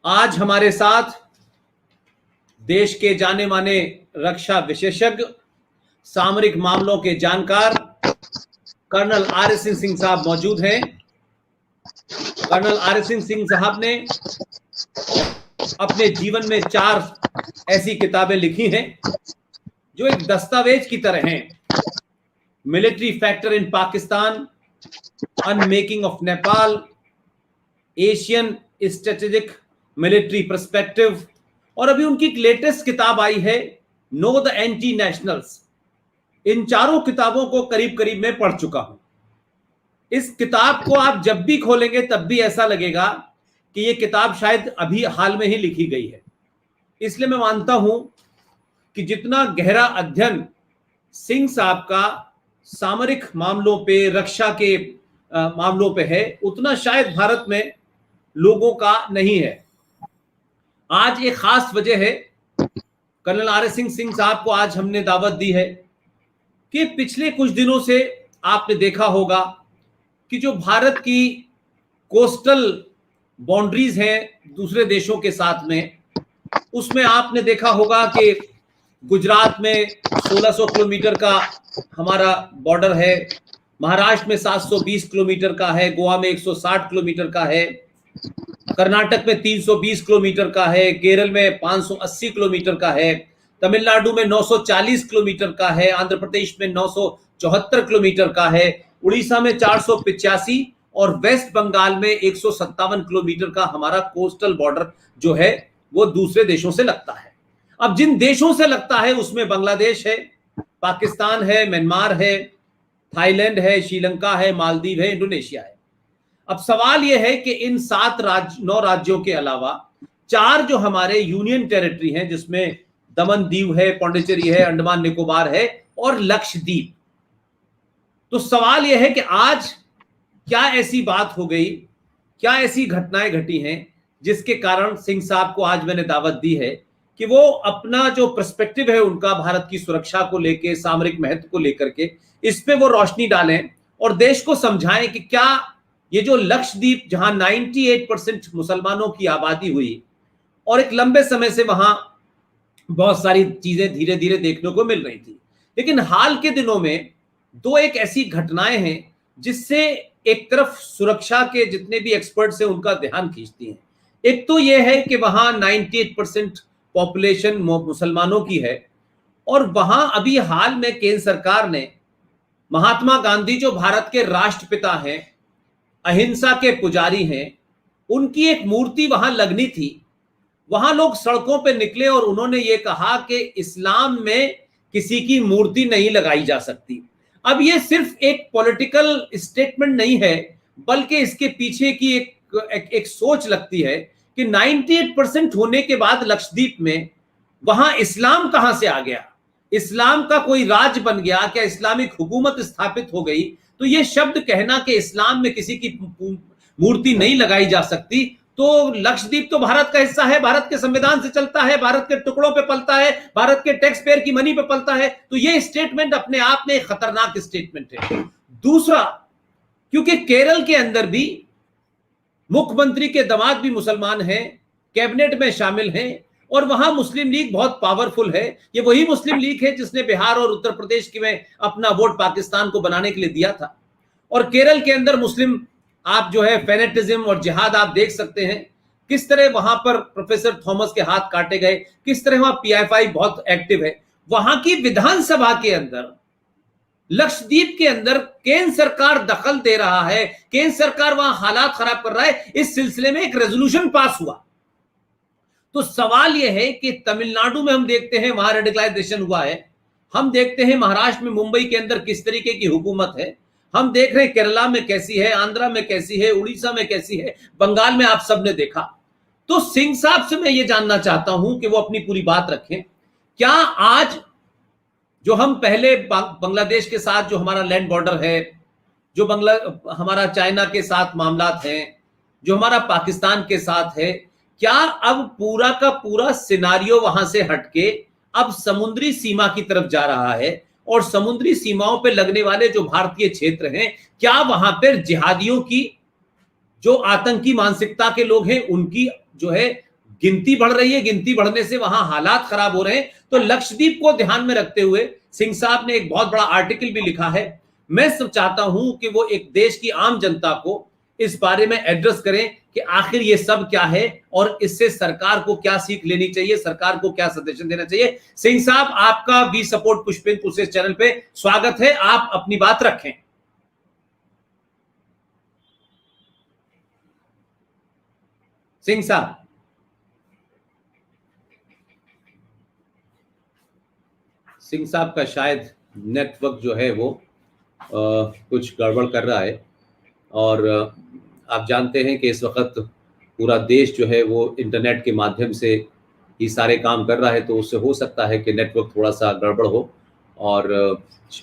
आज हमारे साथ देश के जाने माने रक्षा विशेषज्ञ, सामरिक मामलों के जानकार कर्नल आर एस सिंह साहब मौजूद हैं। कर्नल आर एस सिंह साहब ने अपने जीवन में 4 ऐसी किताबें लिखी हैं जो एक दस्तावेज की तरह हैं। Military factor in Pakistan, unmaking of Nepal, Asian strategic military perspective, और अभी उनकी एक लेटेस्ट किताब आई है नो द एंटी नेशनल्स। इन चारों किताबों को करीब करीब मैं पढ़ चुका हूं। इस किताब को आप जब भी खोलेंगे तब भी ऐसा लगेगा कि यह किताब शायद अभी हाल में ही लिखी गई है। इसलिए मैं मानता हूं कि जितना गहरा अध्ययन सिंह साहब का सामरिक मामलों पे, रक्षा के मामलों पे है, उतना शायद भारत में लोगों का नहीं है। आज एक खास वजह है, कर्नल आर एस सिंह साहब को आज हमने दावत दी है कि पिछले कुछ दिनों से आपने देखा होगा कि जो भारत की कोस्टल बाउंड्रीज हैं दूसरे देशों के साथ में, उसमें आपने देखा होगा कि गुजरात में 1600 किलोमीटर का हमारा बॉर्डर है, महाराष्ट्र में 720 किलोमीटर का है, गोवा में 160 किलोमीटर का है, कर्नाटक में 320 किलोमीटर का है, केरल में 580 किलोमीटर का है, तमिलनाडु में 940 किलोमीटर का है, आंध्र प्रदेश में 974 किलोमीटर का है, उड़ीसा में 485 और वेस्ट बंगाल में 157 किलोमीटर का हमारा कोस्टल बॉर्डर जो है वो दूसरे देशों से लगता है। अब जिन देशों से लगता है उसमें बांग्लादेश है, पाकिस्तान है, म्यांमार है, थाईलैंड है, श्रीलंका है, मालदीव है, इंडोनेशिया है। अब सवाल यह है कि इन 9 राज्यों के अलावा 4 जो हमारे यूनियन टेरिटरी हैं, जिसमें दमन दीव है, पौंडीचेरी है, अंडमान निकोबार है और लक्षद्वीप। तो सवाल यह है कि आज क्या ऐसी बात हो गई, क्या ऐसी घटनाएं घटी हैं जिसके कारण सिंह साहब को आज मैंने दावत दी है कि वो अपना जो पर्सपेक्टिव है उनका भारत की सुरक्षा को लेकर, सामरिक महत्व को लेकर के, इस पे वो रोशनी डालें और देश को समझाएं कि क्या ये जो लक्षद्वीप, जहां 98% मुसलमानों की आबादी हुई और एक लंबे समय से वहां बहुत सारी चीजें धीरे धीरे देखने को मिल रही थी, लेकिन हाल के दिनों में 2 एक ऐसी घटनाएं हैं जिससे एक तरफ सुरक्षा के जितने भी एक्सपर्ट्स हैं उनका ध्यान खींचती हैं। एक तो यह है कि वहां 98% पॉपुलेशन मुसलमानों की है और वहां अभी हाल में केंद्र सरकार ने महात्मा गांधी, जो भारत के राष्ट्रपिता हैं, अहिंसा के पुजारी हैं, उनकी एक मूर्ति वहां लगनी थी। वहां लोग सड़कों पे निकले और उन्होंने ये कहा कि इस्लाम में किसी की मूर्ति नहीं लगाई जा सकती। अब ये सिर्फ एक पॉलिटिकल स्टेटमेंट नहीं है, बल्कि इसके पीछे की एक सोच लगती है कि 98% होने के बाद लक्षद्वीप में वहां इस्लाम कहां से आ गया, इस्लाम का कोई राज्य बन गया क्या, इस्लामिक हुकूमत स्थापित हो गई। तो ये शब्द कहना कि इस्लाम में किसी की मूर्ति नहीं लगाई जा सकती, तो लक्षद्वीप तो भारत का हिस्सा है, भारत के संविधान से चलता है, भारत के टुकड़ों पे पलता है, भारत के टैक्स पेयर की मनी पे पलता है। तो ये स्टेटमेंट अपने आप में एक खतरनाक स्टेटमेंट है। दूसरा, क्योंकि केरल के अंदर भी मुख्यमंत्री के दामाद भी मुसलमान हैं, कैबिनेट में शामिल हैं और वहां मुस्लिम लीग बहुत पावरफुल है। ये वही मुस्लिम लीग है जिसने बिहार और उत्तर प्रदेश की में अपना वोट पाकिस्तान को बनाने के लिए दिया था। और केरल के अंदर मुस्लिम आप जो है फेनेटिज्म और जिहाद आप देख सकते हैं, किस तरह वहां पर प्रोफेसर थॉमस के हाथ काटे गए, किस तरह वहां पीएफआई बहुत एक्टिव है। वहां की विधानसभा के अंदर, लक्षद्वीप के अंदर केंद्र सरकार दखल दे रहा है, केंद्र सरकार वहां हालात खराब कर रहा है। इस सिलसिले में एक रेजोल्यूशन पास हुआ। तो सवाल यह है कि तमिलनाडु में हम देखते हैं वहां रेडिकलाइजेशन हुआ है, हम देखते हैं महाराष्ट्र में, मुंबई के अंदर किस तरीके की हुकूमत है, हम देख रहे हैं केरला में कैसी है, आंध्रा में कैसी है, उड़ीसा में कैसी है, बंगाल में आप सबने देखा। तो सिंह साहब से मैं ये जानना चाहता हूं कि वो अपनी पूरी बात रखें। क्या आज जो हम पहले बांग्लादेश के साथ जो हमारा लैंड बॉर्डर है, जो हमारा चाइना के साथ मामलात हैं, जो हमारा पाकिस्तान के साथ है, क्या अब पूरा का पूरा सिनारियो वहां से हटके अब समुद्री सीमा की तरफ जा रहा है और समुद्री सीमाओं पे लगने वाले जो भारतीय क्षेत्र हैं, क्या वहां पर जिहादियों की, जो आतंकी मानसिकता के लोग हैं, उनकी जो है गिनती बढ़ रही है, गिनती बढ़ने से वहां हालात खराब हो रहे हैं। तो लक्षद्वीप को ध्यान में रखते हुए सिंह साहब ने एक बहुत बड़ा आर्टिकल भी लिखा है। मैं सब चाहता हूं कि वो एक देश की आम जनता को इस बारे में एड्रेस करें कि आखिर ये सब क्या है और इससे सरकार को क्या सीख लेनी चाहिए, सरकार को क्या सजेशन देना चाहिए। सिंह साहब, आपका वी सपोर्ट पुष्पिन पुलिस चैनल पे स्वागत है, आप अपनी बात रखें। सिंह साहब, सिंह साहब का शायद नेटवर्क जो है वो कुछ गड़बड़ कर रहा है और आप जानते हैं कि इस वक्त पूरा देश जो है वो इंटरनेट के माध्यम से ही सारे काम कर रहा है, तो उससे हो सकता है कि नेटवर्क थोड़ा सा गड़बड़ हो और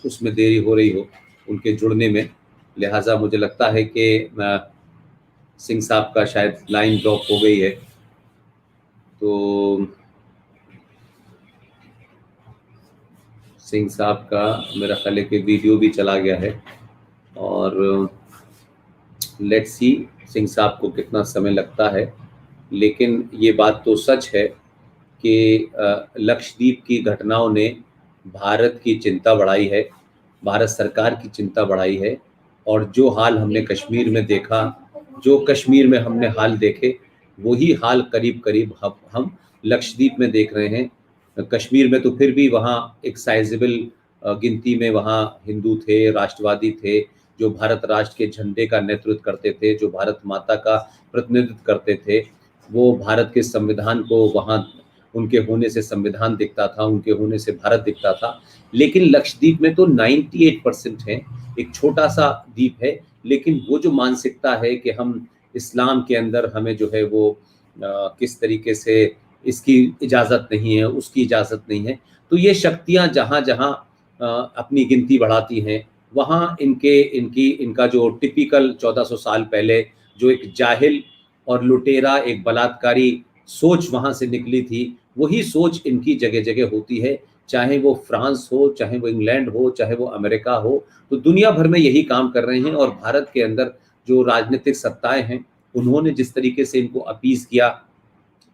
उसमें देरी हो रही हो उनके जुड़ने में। लिहाजा मुझे लगता है कि सिंह साहब का शायद लाइन ड्रॉप हो गई है। तो सिंह साहब का मेरा ख्याल है कि वीडियो भी चला गया है और लेट्स सी सिंह साहब को कितना समय लगता है। लेकिन ये बात तो सच है कि लक्षद्वीप की घटनाओं ने भारत की चिंता बढ़ाई है, भारत सरकार की चिंता बढ़ाई है। और जो हाल हमने कश्मीर में देखा, जो कश्मीर में हमने हाल देखे, वही हाल करीब करीब हम लक्षद्वीप में देख रहे हैं। कश्मीर में तो फिर भी वहाँ एक साइजेबल गिनती में वहाँ हिंदू थे, राष्ट्रवादी थे, जो भारत राष्ट्र के झंडे का नेतृत्व करते थे, जो भारत माता का प्रतिनिधित्व करते थे। वो भारत के संविधान को वहाँ उनके होने से संविधान दिखता था, उनके होने से भारत दिखता था। लेकिन लक्षद्वीप में तो 98% है, एक छोटा सा द्वीप है, लेकिन वो जो मानसिकता है कि हम इस्लाम के अंदर हमें जो है वो किस तरीके से इसकी इजाज़त नहीं है, उसकी इजाज़त नहीं है। तो ये शक्तियाँ जहाँ जहाँ अपनी गिनती बढ़ाती हैं, वहाँ इनका जो टिपिकल 1400 साल पहले जो एक जाहिल और लुटेरा एक बलात्कारी सोच वहाँ से निकली थी, वही सोच इनकी जगह जगह होती है। चाहे वो फ्रांस हो, चाहे वो इंग्लैंड हो, चाहे वो अमेरिका हो, तो दुनिया भर में यही काम कर रहे हैं। और भारत के अंदर जो राजनीतिक सत्ताएं हैं, उन्होंने जिस तरीके से इनको अपीस किया,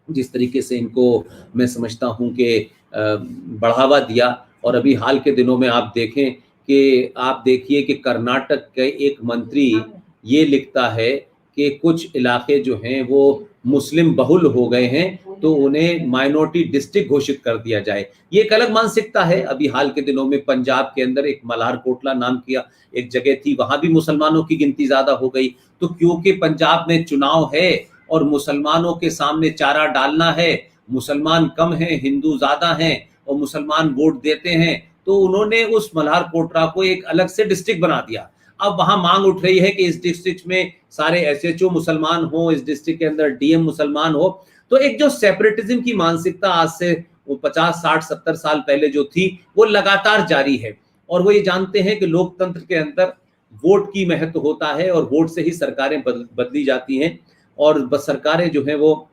जिस तरीके से इनको मैं समझता हूँ कि बढ़ावा दिया। और अभी हाल के दिनों में आप देखें कि आप देखिए कि कर्नाटक के एक मंत्री ये लिखता है कि कुछ इलाके जो हैं वो मुस्लिम बहुल हो गए हैं, तो उन्हें माइनॉरिटी डिस्ट्रिक्ट घोषित कर दिया जाए। ये एक अलग मानसिकता है। अभी हाल के दिनों में पंजाब के अंदर एक मल्हारकोटला नाम की एक जगह थी, वहां भी मुसलमानों की गिनती ज्यादा हो गई। तो क्योंकि पंजाब में चुनाव है और मुसलमानों के सामने चारा डालना है, मुसलमान कम हैं, हिंदू ज्यादा हैं और मुसलमान वोट देते हैं, तो उन्होंने उस मल्हारकोटला को एक अलग से डिस्ट्रिक्ट बना दिया। अब वहां मांग उठ रही है कि इस डिस्ट्रिक्ट में सारे एसएचओ मुसलमान हो, इस डिस्ट्रिक्ट के अंदर डीएम मुसलमान हो। तो एक जो सेपरेटिज्म की मानसिकता आज से वो 50, 60, 70 साल पहले जो थी, वो लगातार जारी है। और वो ये जानते हैं कि लोकतंत्र के अंदर वोट की महत्व होता है और वोट से ही सरकारें बदली जाती हैं। और सरकारें जो है वो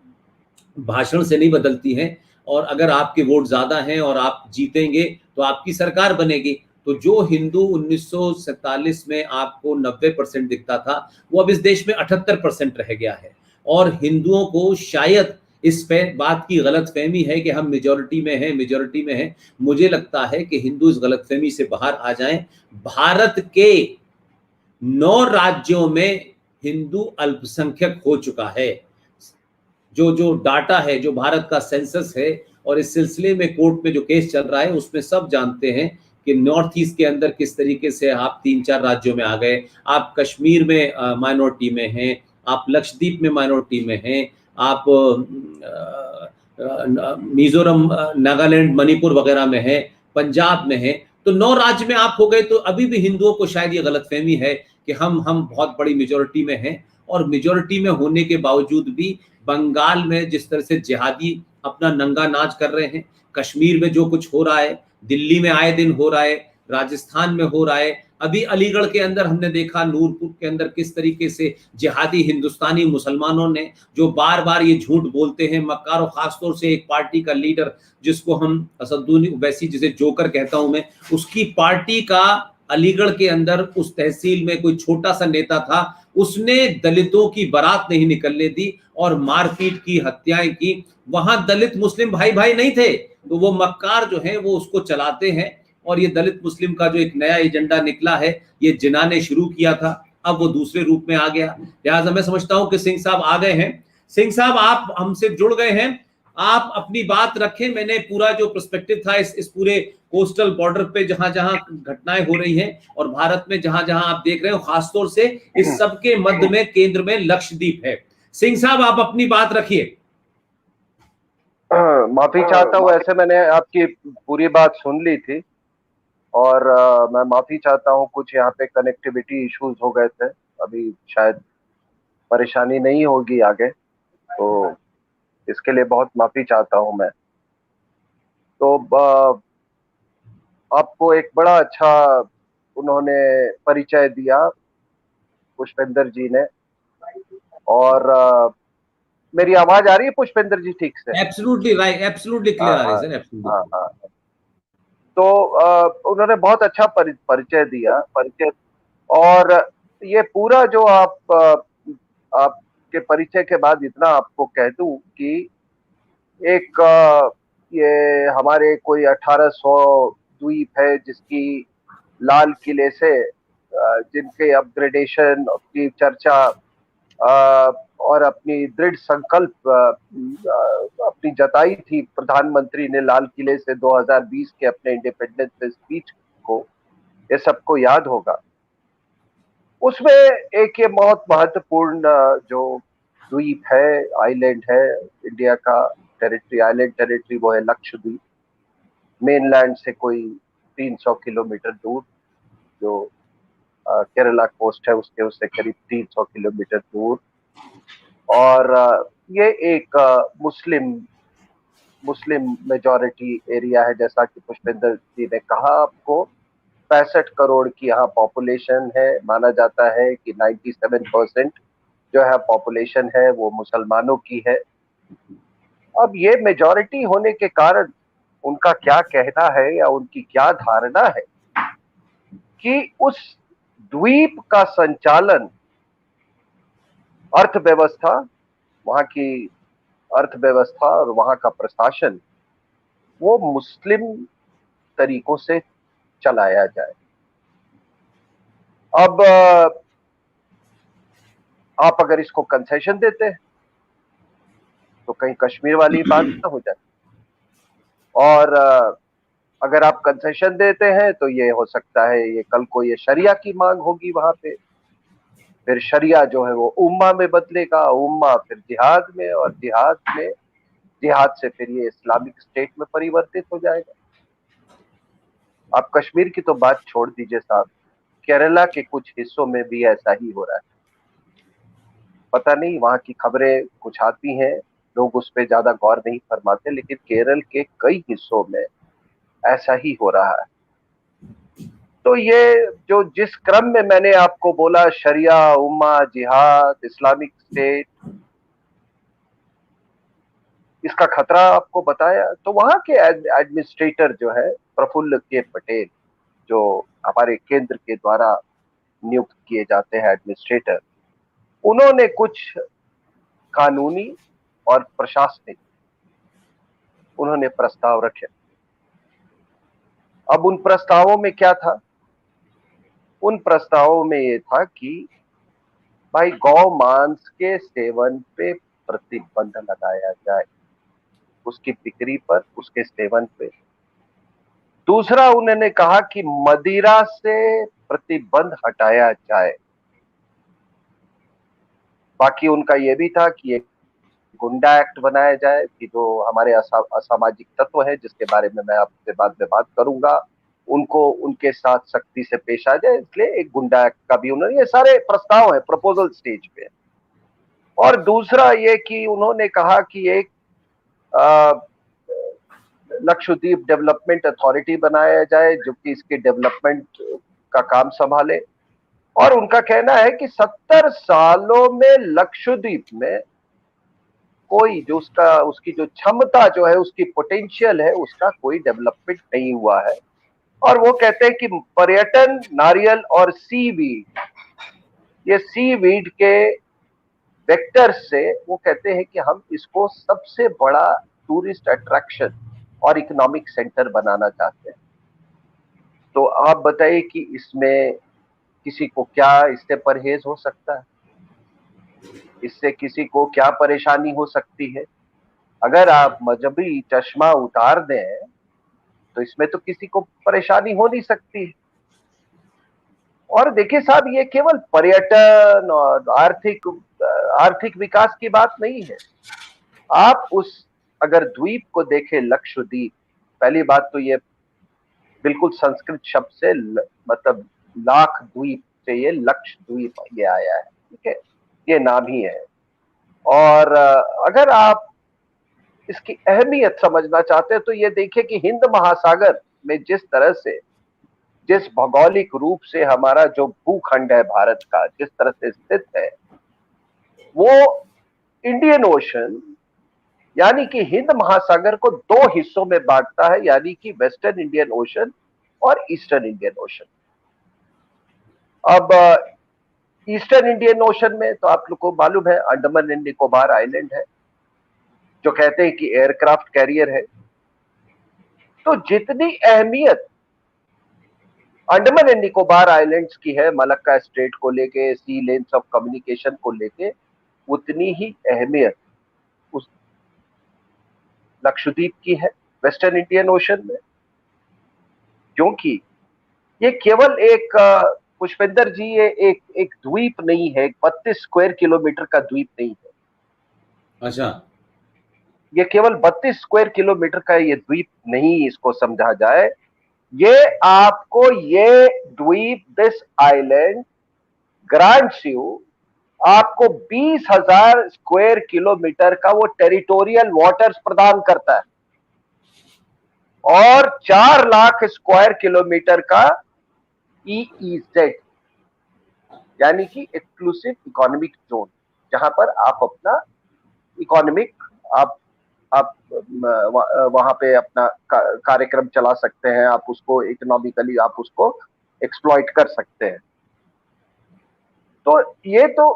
भाषण से नहीं बदलती हैं। और अगर आपके वोट ज्यादा हैं और आप जीतेंगे तो आपकी सरकार बनेगी। तो जो हिंदू 1947 में आपको 90% दिखता था, वो अब इस देश में 78% रह गया है। और हिंदुओं को शायद इस पे बात की गलतफहमी है कि हम मेजॉरिटी में हैं, मेजॉरिटी में हैं। मुझे लगता है कि हिंदू इस गलतफहमी से बाहर आ जाएं। भारत के 9 राज्यों में हिंदू अल्पसंख्यक हो चुका है। जो डाटा है, जो भारत का सेंसस है, और इस सिलसिले में कोर्ट में जो केस चल रहा है, उसमें सब जानते हैं कि नॉर्थ ईस्ट के अंदर किस तरीके से आप 3-4 राज्यों में आ गए। आप कश्मीर में माइनॉरिटी में हैं, आप लक्षद्वीप में माइनॉरिटी में हैं, आप मिजोरम, नागालैंड, मणिपुर वगैरह में हैं, पंजाब में हैं। तो 9 राज्य में आप हो गए। तो अभी भी हिंदुओं को शायद ये गलतफहमी है कि हम बहुत बड़ी मेजॉरिटी में हैं। और मेजॉरिटी में होने के बावजूद भी बंगाल में जिस तरह से जिहादी अपना नंगा नाच कर रहे हैं, कश्मीर में जो कुछ हो रहा है, दिल्ली में आए दिन हो रहा है, राजस्थान में हो रहा है, अभी अलीगढ़ के अंदर हमने देखा, नूरपुर के अंदर किस तरीके से जिहादी हिंदुस्तानी मुसलमानों ने जो बार बार ये झूठ बोलते हैं, मक्कार, और खासतौर से एक पार्टी का लीडर जिसको हम असदुद्दीन ओवैसी, जिसे जोकर कहता हूं मैं, उसकी पार्टी का अलीगढ़ के अंदर उस तहसील में कोई छोटा सा नेता था, उसने दलितों की बारात नहीं निकलने दी और मारपीट की, हत्याएं की। वहां दलित मुस्लिम भाई भाई नहीं थे, तो वो मक्कार जो है वो उसको चलाते हैं। और ये दलित मुस्लिम का जो एक नया एजेंडा निकला है, ये जिन्ना ने शुरू किया था, अब वो दूसरे रूप में आ गया। लिहाजा मैं समझता हूं कि सिंह साहब आ गए हैं। सिंह साहब, आप हमसे जुड़ गए हैं, आप अपनी बात रखें। मैंने पूरा जो पर्सपेक्टिव था इस पूरे कोस्टल बॉर्डर पे जहां जहां घटनाएं हो रही हैं और भारत में जहां जहां आप देख रहे हो, खासतौर से इस सब के मध्य में केंद्र में लक्षद्वीप है। सिंह साहब, आप अपनी बात रखिए। माफी चाहता हूँ, ऐसे मैंने आपकी पूरी बात सुन ली थी और मैं माफी चाहता हूँ, कुछ यहाँ पे कनेक्टिविटी इश्यूज हो गए थे। अभी शायद परेशानी नहीं होगी आगे, तो इसके लिए बहुत माफी चाहता हूँ मैं। तो आपको एक बड़ा अच्छा उन्होंने परिचय दिया पुष्पेंद्र जी ने। और मेरी आवाज आ रही है पुष्पेंद्र जी ठीक से? एब्सोल्युटली राइट, एब्सोल्युटली क्लियर आ रही है सर, एब्सोल्युटली। हाँ हाँ। तो उन्होंने बहुत अच्छा परिचय दिया। और ये पूरा जो आपके परिचय के बाद इतना आपको कह दूं कि एक ये हमारे कोई 1800 द्वीप है जिसकी लाल किले से जिनके अपग्रेडेशन की चर्चा और अपनी दृढ़ संकल्प अपनी जताई थी प्रधानमंत्री ने लाल किले से 2020 के अपने इंडिपेंडेंस डे स्पीच को, ये सबको याद होगा। उसमें एक ये बहुत महत्वपूर्ण जो द्वीप है, आइलैंड है, इंडिया का टेरिटरी, आइलैंड टेरिटरी, वो है लक्षद्वीप। मेनलैंड से कोई 300 किलोमीटर दूर, जो केरला कोस्ट है उससे करीब 300 किलोमीटर दूर। और ये एक मुस्लिम मेजॉरिटी एरिया है, जैसा कि पुष्पेंद्र जी ने कहा आपको। 65 करोड़ की यहाँ पॉपुलेशन है। माना जाता है कि 97% जो है पॉपुलेशन है वो मुसलमानों की है। अब ये मेजॉरिटी होने के कारण उनका क्या कहना है या उनकी क्या धारणा है कि उस द्वीप का संचालन, अर्थव्यवस्था, वहां की अर्थव्यवस्था और वहां का प्रशासन वो मुस्लिम तरीकों से चलाया जाए। अब आप अगर इसको कंसेशन देते हैं तो कहीं कश्मीर वाली बात ना हो जाए, और अगर आप कंसेशन देते हैं तो ये हो सकता है ये कल को ये शरिया की मांग होगी वहां पे, फिर शरिया जो है वो उम्मा में बदलेगा, उम्मा फिर जिहाद में, और जिहाद से फिर ये इस्लामिक स्टेट में परिवर्तित हो जाएगा। आप कश्मीर की तो बात छोड़ दीजिए साहब, केरला के कुछ हिस्सों में भी ऐसा ही हो रहा है। पता नहीं, वहां की खबरें कुछ आती हैं, लोग उस पर ज्यादा गौर नहीं फरमाते, लेकिन केरल के कई हिस्सों में ऐसा ही हो रहा है। तो ये जो जिस क्रम में मैंने आपको बोला, शरिया, उम्मा, जिहाद, इस्लामिक स्टेट, इसका खतरा आपको बताया, तो वहां के एडमिनिस्ट्रेटर जो है प्रफुल्ल के पटेल, जो हमारे केंद्र के द्वारा नियुक्त किए जाते हैं एडमिनिस्ट्रेटर, उन्होंने कुछ कानूनी और प्रशासनिक उन्होंने प्रस्ताव रखे। अब उन प्रस्तावों में क्या था? उन प्रस्तावों में ये था कि भाई गौ मांस के सेवन पे प्रतिबंध लगाया जाए, उसकी बिक्री पर, उसके सेवन पे। दूसरा, उन्होंने कहा कि मदिरा से प्रतिबंध हटाया जाए। बाकी उनका यह भी था कि एक गुंडा एक्ट बनाया जाए कि जो हमारे असामाजिक तत्व है, जिसके बारे में मैं आपसे बाद में बात करूंगा, उनको उनके साथ सख्ती से पेश आ जाए, इसलिए एक गुंडा एक्ट का भी उन्होंने, ये सारे प्रस्ताव है, प्रपोजल स्टेज पे। और दूसरा ये कि उन्होंने कहा कि एक लक्षद्वीप डेवलपमेंट अथॉरिटी बनाया जाए जो कि इसके डेवलपमेंट का काम संभाले। और उनका कहना है कि 70 सालों में लक्षद्वीप में कोई जो उसकी जो क्षमता जो है, उसकी पोटेंशियल है, उसका कोई डेवलपमेंट नहीं हुआ है। और वो कहते हैं कि पर्यटन, नारियल और सीवीड, ये सी वीड के वेक्टर से वो कहते हैं कि हम इसको सबसे बड़ा टूरिस्ट अट्रैक्शन और इकोनॉमिक सेंटर बनाना चाहते हैं। तो आप बताइए कि इसमें किसी को क्या इससे परहेज हो सकता है, इससे किसी को क्या परेशानी हो सकती है? अगर आप मजहबी चश्मा उतार दें तो इसमें तो किसी को परेशानी हो नहीं सकती। और देखिए साहब, ये केवल पर्यटन और आर्थिक विकास की बात नहीं है। आप उस अगर द्वीप को देखें, लक्षद्वीप, पहली बात तो ये बिल्कुल संस्कृत शब्द से मतलब लाख द्वीप से ये लक्षद्वीप ये आया है, ठीक है, ये नाम ही है। और अगर आप इसकी अहमियत समझना चाहते हैं तो ये देखिए कि हिंद महासागर में जिस तरह से, जिस भौगोलिक रूप से हमारा जो भूखंड है भारत का जिस तरह से स्थित है, वो इंडियन ओशन यानी कि हिंद महासागर को दो हिस्सों में बांटता है, यानी कि वेस्टर्न इंडियन ओशन और ईस्टर्न इंडियन ओशन। अब ईस्टर्न इंडियन ओशन में तो आप लोग को मालूम है अंडमान एंड निकोबार आइलैंड है, जो कहते हैं कि एयरक्राफ्ट कैरियर है। तो जितनी अहमियत अंडमान एंड निकोबार आइलैंड्स की है मलक्का स्ट्रेट को लेके, सी लेन्स ऑफ कम्युनिकेशन को लेके, उतनी ही अहमियत उस लक्षद्वीप की है वेस्टर्न इंडियन ओशन में, क्योंकि ये केवल एक पुष्पेंद्र जी, ये एक द्वीप नहीं है, 32 स्क्वायर किलोमीटर का द्वीप नहीं है। अच्छा, ये केवल 32 स्क्वायर किलोमीटर का ये द्वीप नहीं, इसको समझा जाए, ये आपको ये द्वीप, दिस आइलैंड ग्रांट्स यू, आपको 20,000 स्क्वायर किलोमीटर का वो टेरिटोरियल वाटर्स प्रदान करता है और 4 लाख स्क्वायर किलोमीटर का EEZ यानी कि एक्सक्लूसिव इकोनॉमिक जोन, जहां पर आप अपना इकोनॉमिक आप वहां पे अपना कार्यक्रम चला सकते हैं, आप उसको इकोनॉमिकली आप उसको एक्सप्लॉइट कर सकते हैं। तो ये तो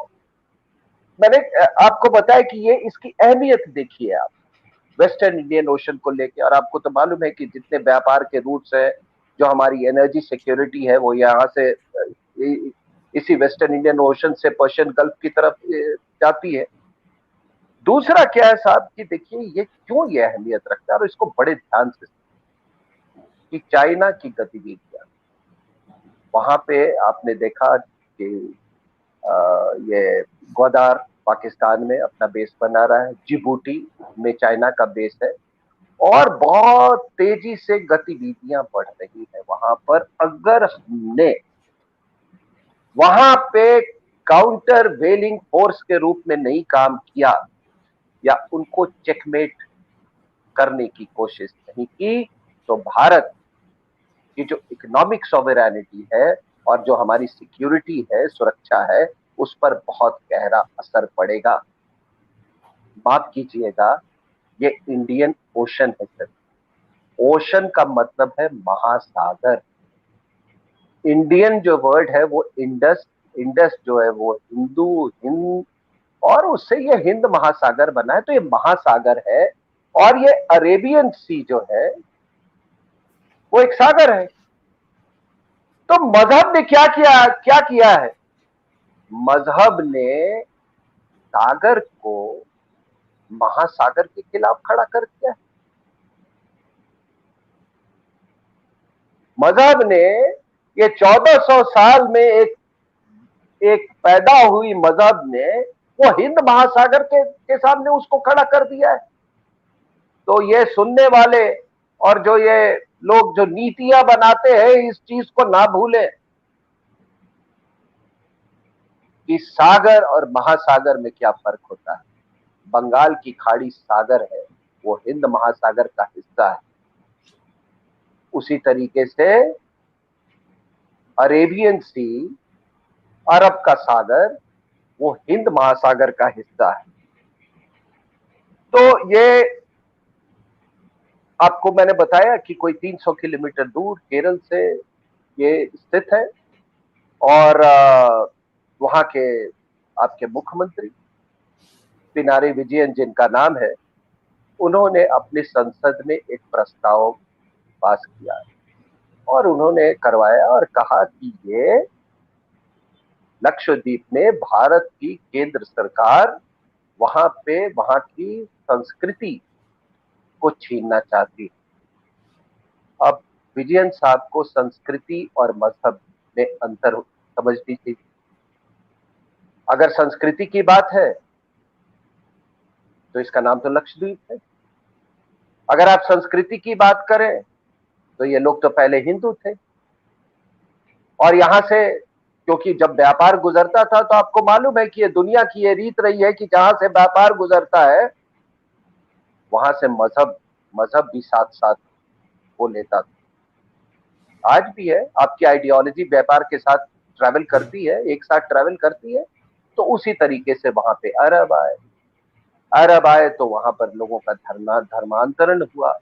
मैंने आपको बताया कि ये इसकी अहमियत देखिए आप वेस्टर्न इंडियन ओशन को लेके। और आपको तो मालूम है कि जितने व्यापार के रूट्स है, जो हमारी एनर्जी सिक्योरिटी है, वो यहाँ से इसी वेस्टर्न इंडियन ओशन से पर्शियन गल्फ की तरफ जाती है। दूसरा क्या है साहब कि देखिए ये क्यों ये अहमियत रखता है, और इसको बड़े ध्यान से कि चाइना की गतिविधियां वहां पे आपने देखा कि ये ग्वादार पाकिस्तान में अपना बेस बना रहा है, जिबूटी में चाइना का बेस है, और बहुत तेजी से गतिविधियां बढ़ रही है वहां पर। अगर हमने वहां पे काउंटर वेलिंग फोर्स के रूप में नहीं काम किया या उनको चेकमेट करने की कोशिश नहीं की, तो भारत की जो इकोनॉमिक सॉवरेनिटी है और जो हमारी सिक्योरिटी है, सुरक्षा है, उस पर बहुत गहरा असर पड़ेगा। माफ कीजिएगा, ये इंडियन ओशन है सर। ओशन का मतलब है महासागर। इंडियन जो वर्ड है वो इंडस, इंडस जो है वो हिंदू, हिंद, और उससे ये हिंद महासागर बना है। तो ये महासागर है, और ये अरेबियन सी जो है वो एक सागर है। तो मजहब ने क्या किया है? मजहब ने सागर को महासागर के खिलाफ खड़ा कर दिया है। मजहब ने ये 1400 साल में एक पैदा हुई मजहब ने वो हिंद महासागर के सामने उसको खड़ा कर दिया है। तो ये सुनने वाले और जो ये लोग जो नीतियां बनाते हैं, इस चीज को ना भूलें कि सागर और महासागर में क्या फर्क होता है। बंगाल की खाड़ी सागर है, वो हिंद महासागर का हिस्सा है। उसी तरीके से अरेबियन सी, अरब का सागर, वो हिंद महासागर का हिस्सा है। तो ये आपको मैंने बताया कि कोई 300 किलोमीटर दूर केरल से ये स्थित है, और वहां के आपके मुख्यमंत्री पिनारी विजयन जिनका नाम है, उन्होंने अपनी संसद में एक प्रस्ताव पास किया और उन्होंने करवाया और कहा कि ये लक्षद्वीप में भारत की केंद्र सरकार वहां पे वहां की संस्कृति को छीनना चाहती है। अब विजयन साहब को संस्कृति और मजहब में अंतर समझनी चाहिए। अगर संस्कृति की बात है तो इसका नाम तो लक्षद्वीप है। अगर आप संस्कृति की बात करें तो ये लोग तो पहले हिंदू थे और यहां से, क्योंकि जब व्यापार गुजरता था तो आपको मालूम है कि ये दुनिया की ये रीत रही है कि जहां से व्यापार गुजरता है वहां से मजहब भी साथ साथ वो लेता था। आज भी है, आपकी आइडियोलॉजी व्यापार के साथ ट्रैवल करती है, एक साथ ट्रैवल करती है, तो उसी तरीके से वहां पे अरब आए तो वहां पर लोगों का धर्मांतरण हुआ।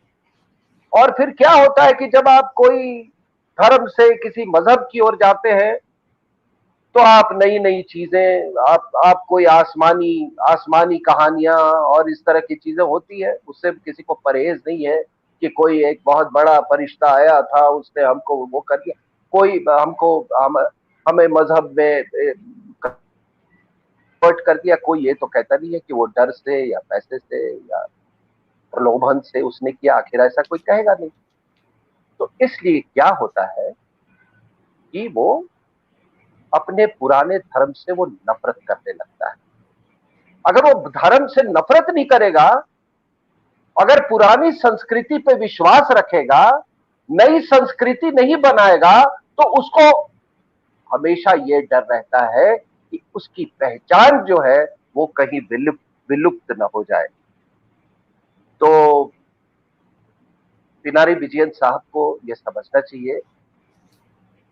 और फिर क्या होता है कि जब आप कोई धर्म से किसी मजहब की ओर जाते हैं तो आप नई नई चीजें, आप कोई आसमानी कहानियां और इस तरह की चीजें होती है, उससे किसी को परहेज नहीं है कि कोई एक बहुत बड़ा फरिश्ता आया था, उसने हमको वो कर दिया। कोई हमें मजहब में कन्वर्ट कर दिया, कोई ये तो कहता नहीं है कि वो डर से या पैसे से या प्रलोभन से उसने किया, आखिर ऐसा कोई कहेगा नहीं। तो इसलिए क्या होता है कि वो अपने पुराने धर्म से वो नफरत करने लगता है। अगर वो धर्म से नफरत नहीं करेगा, अगर पुरानी संस्कृति पे विश्वास रखेगा, नई संस्कृति नहीं बनाएगा, तो उसको हमेशा ये डर रहता है कि उसकी पहचान जो है वो कहीं विलुप्त न हो जाए। तो पिनारी विजयन साहब को यह समझना चाहिए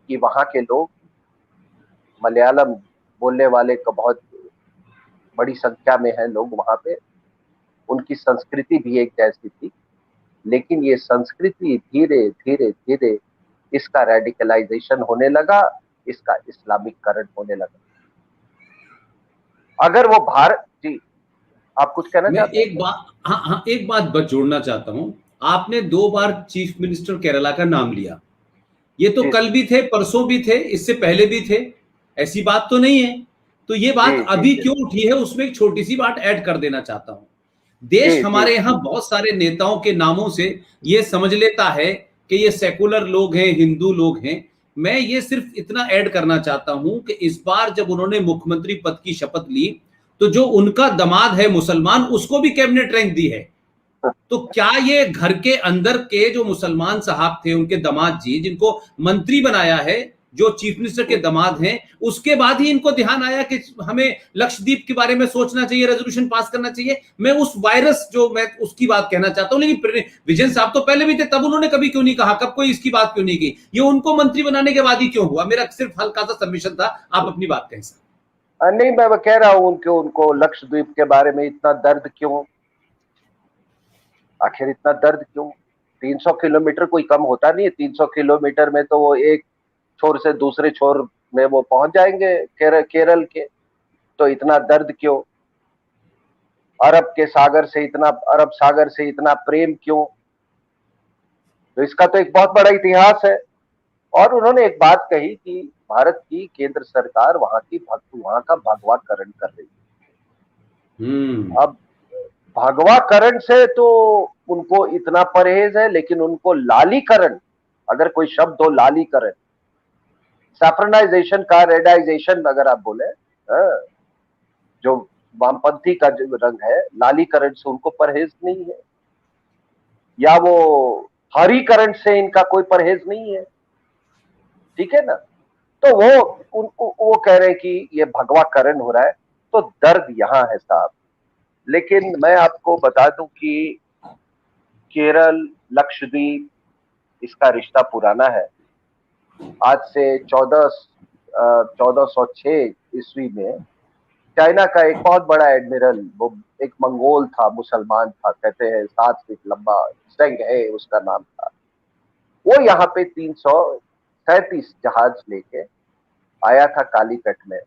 कि वहां के लोग मलयालम बोलने वाले का बहुत बड़ी संख्या में है लोग वहां पे, उनकी संस्कृति भी एक जैसी थी, लेकिन ये संस्कृति धीरे धीरे धीरे इसका रेडिकलाइजेशन होने लगा, इसका इस्लामिककरण होने लगा। अगर वो भारत जी, आप कुछ कहना मैं चाहते हैं? एक बात, हाँ, एक बात बस जोड़ना चाहता हूं। आपने 2 बार चीफ मिनिस्टर केरला का नाम लिया। ये तो जी कल भी थे, परसों भी थे, इससे पहले भी थे, ऐसी बात तो नहीं है। तो ये जी बात जी अभी जी क्यों उठी है, उसमें एक छोटी सी बात ऐड कर देना चाहता हूं। जी देश जी हमारे यहाँ बहुत सारे नेताओं के नामों से ये समझ लेता है कि ये सेकुलर लोग हैं, हिंदू लोग हैं। मैं ये सिर्फ इतना ऐड करना चाहता हूं कि इस बार जब उन्होंने मुख्यमंत्री पद की शपथ ली, तो जो उनका दामाद है मुसलमान, उसको भी कैबिनेट रैंक दी है। तो क्या ये घर के अंदर के जो मुसलमान साहब थे, उनके दामाद जी, जिनको मंत्री बनाया है, जो चीफ मिनिस्टर के दामाद हैं, उसके बाद ही इनको ध्यान आया कि हमें लक्षद्वीप के बारे में सोचना चाहिए, रेजोल्यूशन पास करना चाहिए। मैं उस वायरस जो मैं उसकी बात कहना चाहता हूं। लेकिन विजयन साहब तो पहले भी थे, तब उन्होंने कभी क्यों नहीं कहा, कब कोई इसकी बात क्यों नहीं की? ये उनको मंत्री बनाने के बाद ही क्यों हुआ? मेरा सिर्फ हल्का सा सबमिशन था, आप अपनी बात कहें सर। नहीं, मैं कह रहा हूं उनको लक्षद्वीप के बारे में इतना दर्द क्यों, आखिर इतना दर्द क्यों? 300 किलोमीटर कोई कम होता नहीं है। 300 किलोमीटर में तो वो एक छोर से दूसरे छोर में वो पहुंच जाएंगे केरल के। तो इतना दर्द क्यों? अरब सागर से इतना प्रेम क्यों? तो इसका तो एक बहुत बड़ा इतिहास है। और उन्होंने एक बात कही कि भारत की केंद्र सरकार वहां का भगवाकरण कर रही है। अब भगवाकरण से तो उनको इतना परहेज है, लेकिन उनको लालीकरण, अगर कोई शब्द हो, लालीकरण, सैफ्रनाइजेशन का, रेडाइजेशन अगर आप बोले, जो वामपंथी का जो रंग है, लालीकरण से उनको परहेज नहीं है, या वो हरीकरण से इनका कोई परहेज नहीं है। ठीक है ना? तो वो कह रहे हैं कि ये भगवाकरण हो रहा है। तो दर्द यहां है साहब। लेकिन मैं आपको बता दूं कि केरल, लक्षद्वीप, इसका रिश्ता पुराना है। आज से 1406 ईस्वी में चाइना का एक बहुत बड़ा एडमिरल, वो एक मंगोल था, मुसलमान था, कहते हैं 7 फीट लंबा, सेंग है उसका नाम था। वो यहाँ पे 337 जहाज लेके आया था कालीकट में।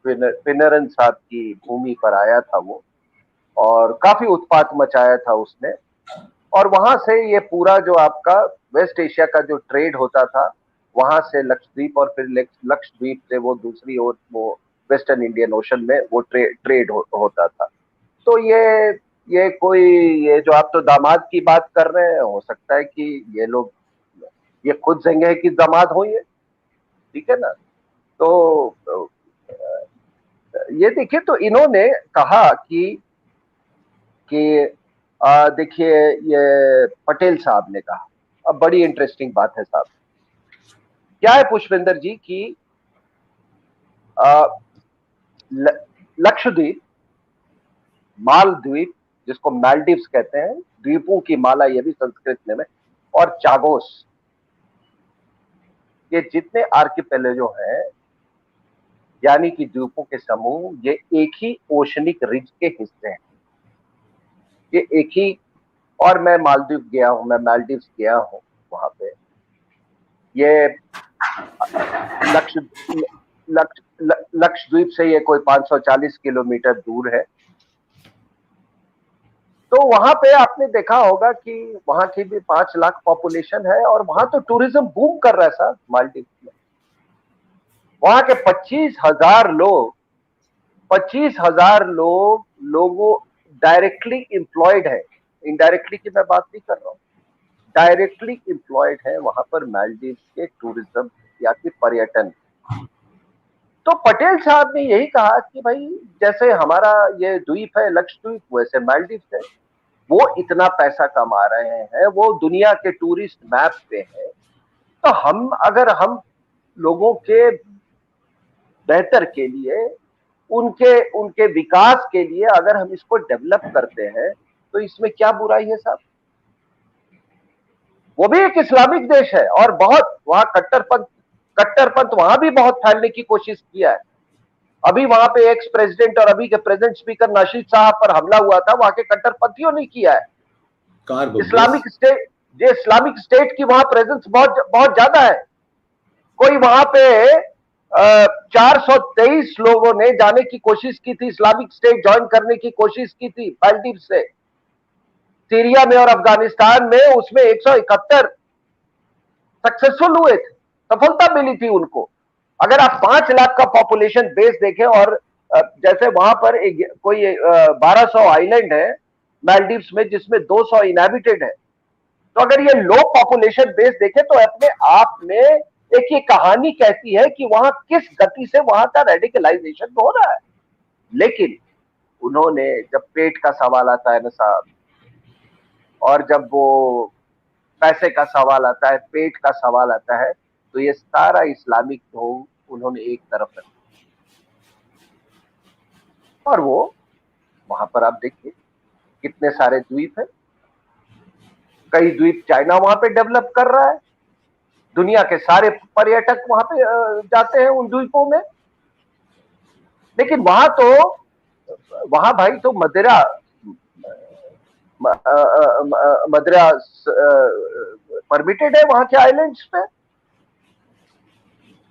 पिनरन साहब की भूमि पर आया था वो, और काफी उत्पात मचाया था उसने। और वहां से ये पूरा जो आपका वेस्ट एशिया का जो ट्रेड होता था, वहां से लक्षद्वीप, और फिर लक्षद्वीप से वो दूसरी ओर वो वेस्टर्न इंडियन ओशन में वो ट्रेड होता था। तो ये कोई, ये जो आप तो दामाद की बात कर रहे हैं, हो सकता है कि ये लोग, ये खुद जंगे की दामाद हो ये, ठीक है ना। तो ये देखिए, तो इन्होंने कहा कि देखिए, ये पटेल साहब ने कहा, अब बड़ी इंटरेस्टिंग बात है साहब। क्या है पुष्पेंद्र जी कि लक्षद्वीप, मालद्वीप, जिसको मालदीव्स कहते हैं, द्वीपों की माला ये भी संस्कृत में, और चागोस, ये जितने आर्किपेलागो हैं, यानी कि द्वीपों के समूह, ये एक ही ओशनिक रिज के हिस्से हैं। ये एक ही, और मैं मालदीव गया हूं, मैं मालदीव्स गया हूं, वहां पे ये लक्षद्वीप से ये कोई 540 किलोमीटर दूर है। तो वहां पे आपने देखा होगा कि वहां की भी 5 लाख पॉपुलेशन है, और वहां तो टूरिज्म बूम कर रहा है साहब मालदीव में। वहां के 25,000 लोगों डायरेक्टली एम्प्लॉयड है। इनडायरेक्टली की मैं बात नहीं कर रहा हूँ, डायरेक्टली एम्प्लॉयड है वहां पर मालदीव के टूरिज्म या कि पर्यटन। तो पटेल साहब ने यही कहा कि भाई, जैसे हमारा ये द्वीप है लक्षद्वीप, वैसे मालदीव है, वो इतना पैसा कमा रहे हैं, वो दुनिया के टूरिस्ट मैप पे है। तो अगर हम लोगों के बेहतर के लिए, उनके विकास के लिए अगर हम इसको डेवलप करते हैं, तो इसमें क्या बुराई है साहब। वो भी एक इस्लामिक देश है, और बहुत वहां कट्टरपंथ वहां भी बहुत फैलने की कोशिश किया है। अभी वहां पे एक्स प्रेसिडेंट और अभी के प्रेजेंट स्पीकर नाशीद साहब पर हमला हुआ था, वहां के कट्टरपंथियों ने किया है। इस्लामिक स्टेट की वहां प्रेजेंस बहुत बहुत ज्यादा है। कोई वहां पे 423 लोगों ने जाने की कोशिश की थी, इस्लामिक स्टेट ज्वाइन करने की कोशिश की थी मालदीव से, सीरिया में और अफगानिस्तान में, उसमें 171 सक्सेसफुल हुए थे, सफलता मिली थी उनको। अगर आप 5 लाख का पॉपुलेशन बेस देखें, और जैसे वहां पर कोई 1200 आइलैंड है मालदीव्स में, जिसमें 200 इनहैबिटेड है, तो अगर ये लो पॉपुलेशन बेस देखें, तो अपने आप में एक ये कहानी कहती है कि वहां किस गति से वहां का रेडिकलाइजेशन हो रहा है। लेकिन उन्होंने, जब पेट का सवाल आता है ना साहब, और जब वो पैसे का सवाल आता है, पेट का सवाल आता है, तो ये सारा इस्लामिक ढोंग उन्होंने एक तरफ रखा। और वो वहां पर आप देखिए कितने सारे द्वीप हैं, कई द्वीप चाइना वहां पे डेवलप कर रहा है, दुनिया के सारे पर्यटक वहां पे जाते हैं उन द्वीपों में। लेकिन वहां भाई तो मदिरा परमिटेड है वहां के आइलैंड्स पे,